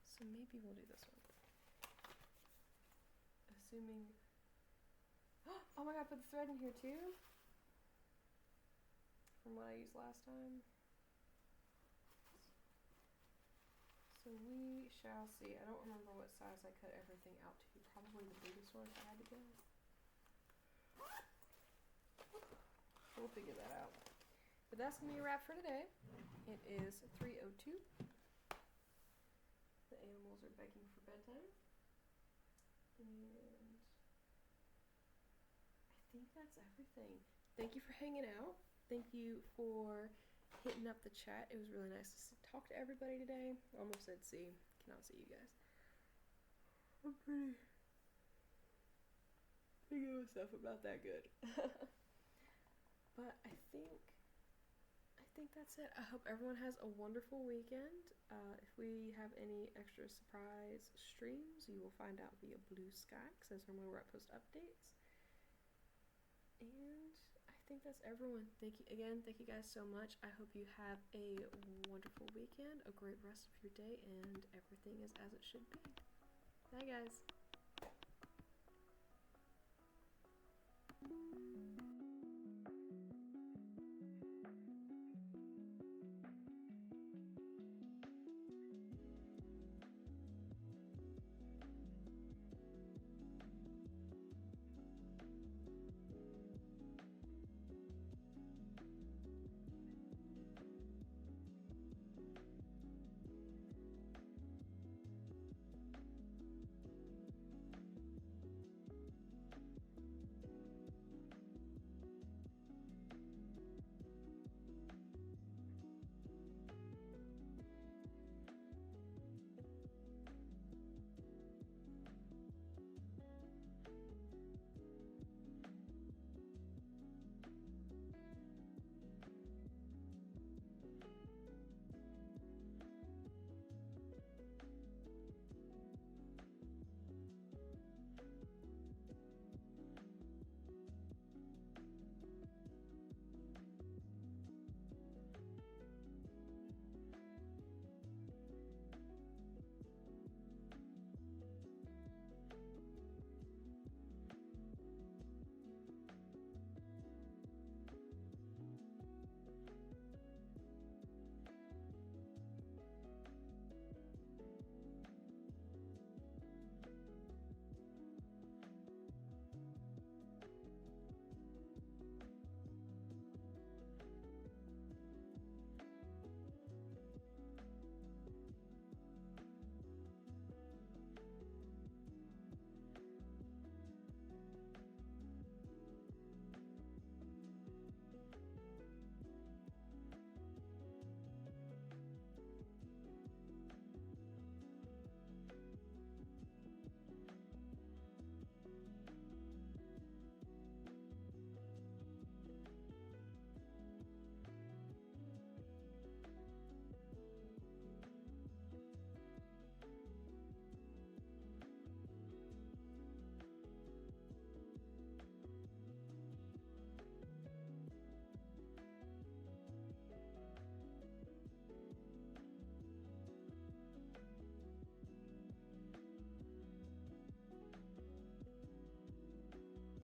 So maybe we'll do this one. Assuming... Oh my god, I put the thread in here too? From what I used last time. So we shall see. I don't remember what size I cut everything out to. Probably the biggest one if I had to go. We'll figure that out. But that's going to be a wrap for today. It is 3:02. The animals are begging for bedtime. And I think that's everything. Thank you for hanging out. Thank you for hitting up the chat. It was really nice to talk to everybody today. Almost said see. Cannot see you guys. I'm pretty thinking of myself about that good. But I think that's it. I hope everyone has a wonderful weekend. If we have any extra surprise streams, you will find out via Blue Sky, because that's normally where I post updates. And I think that's everyone. Thank you again. Thank you guys so much. I hope you have a wonderful weekend, a great rest of your day, and everything is as it should be. Bye, guys.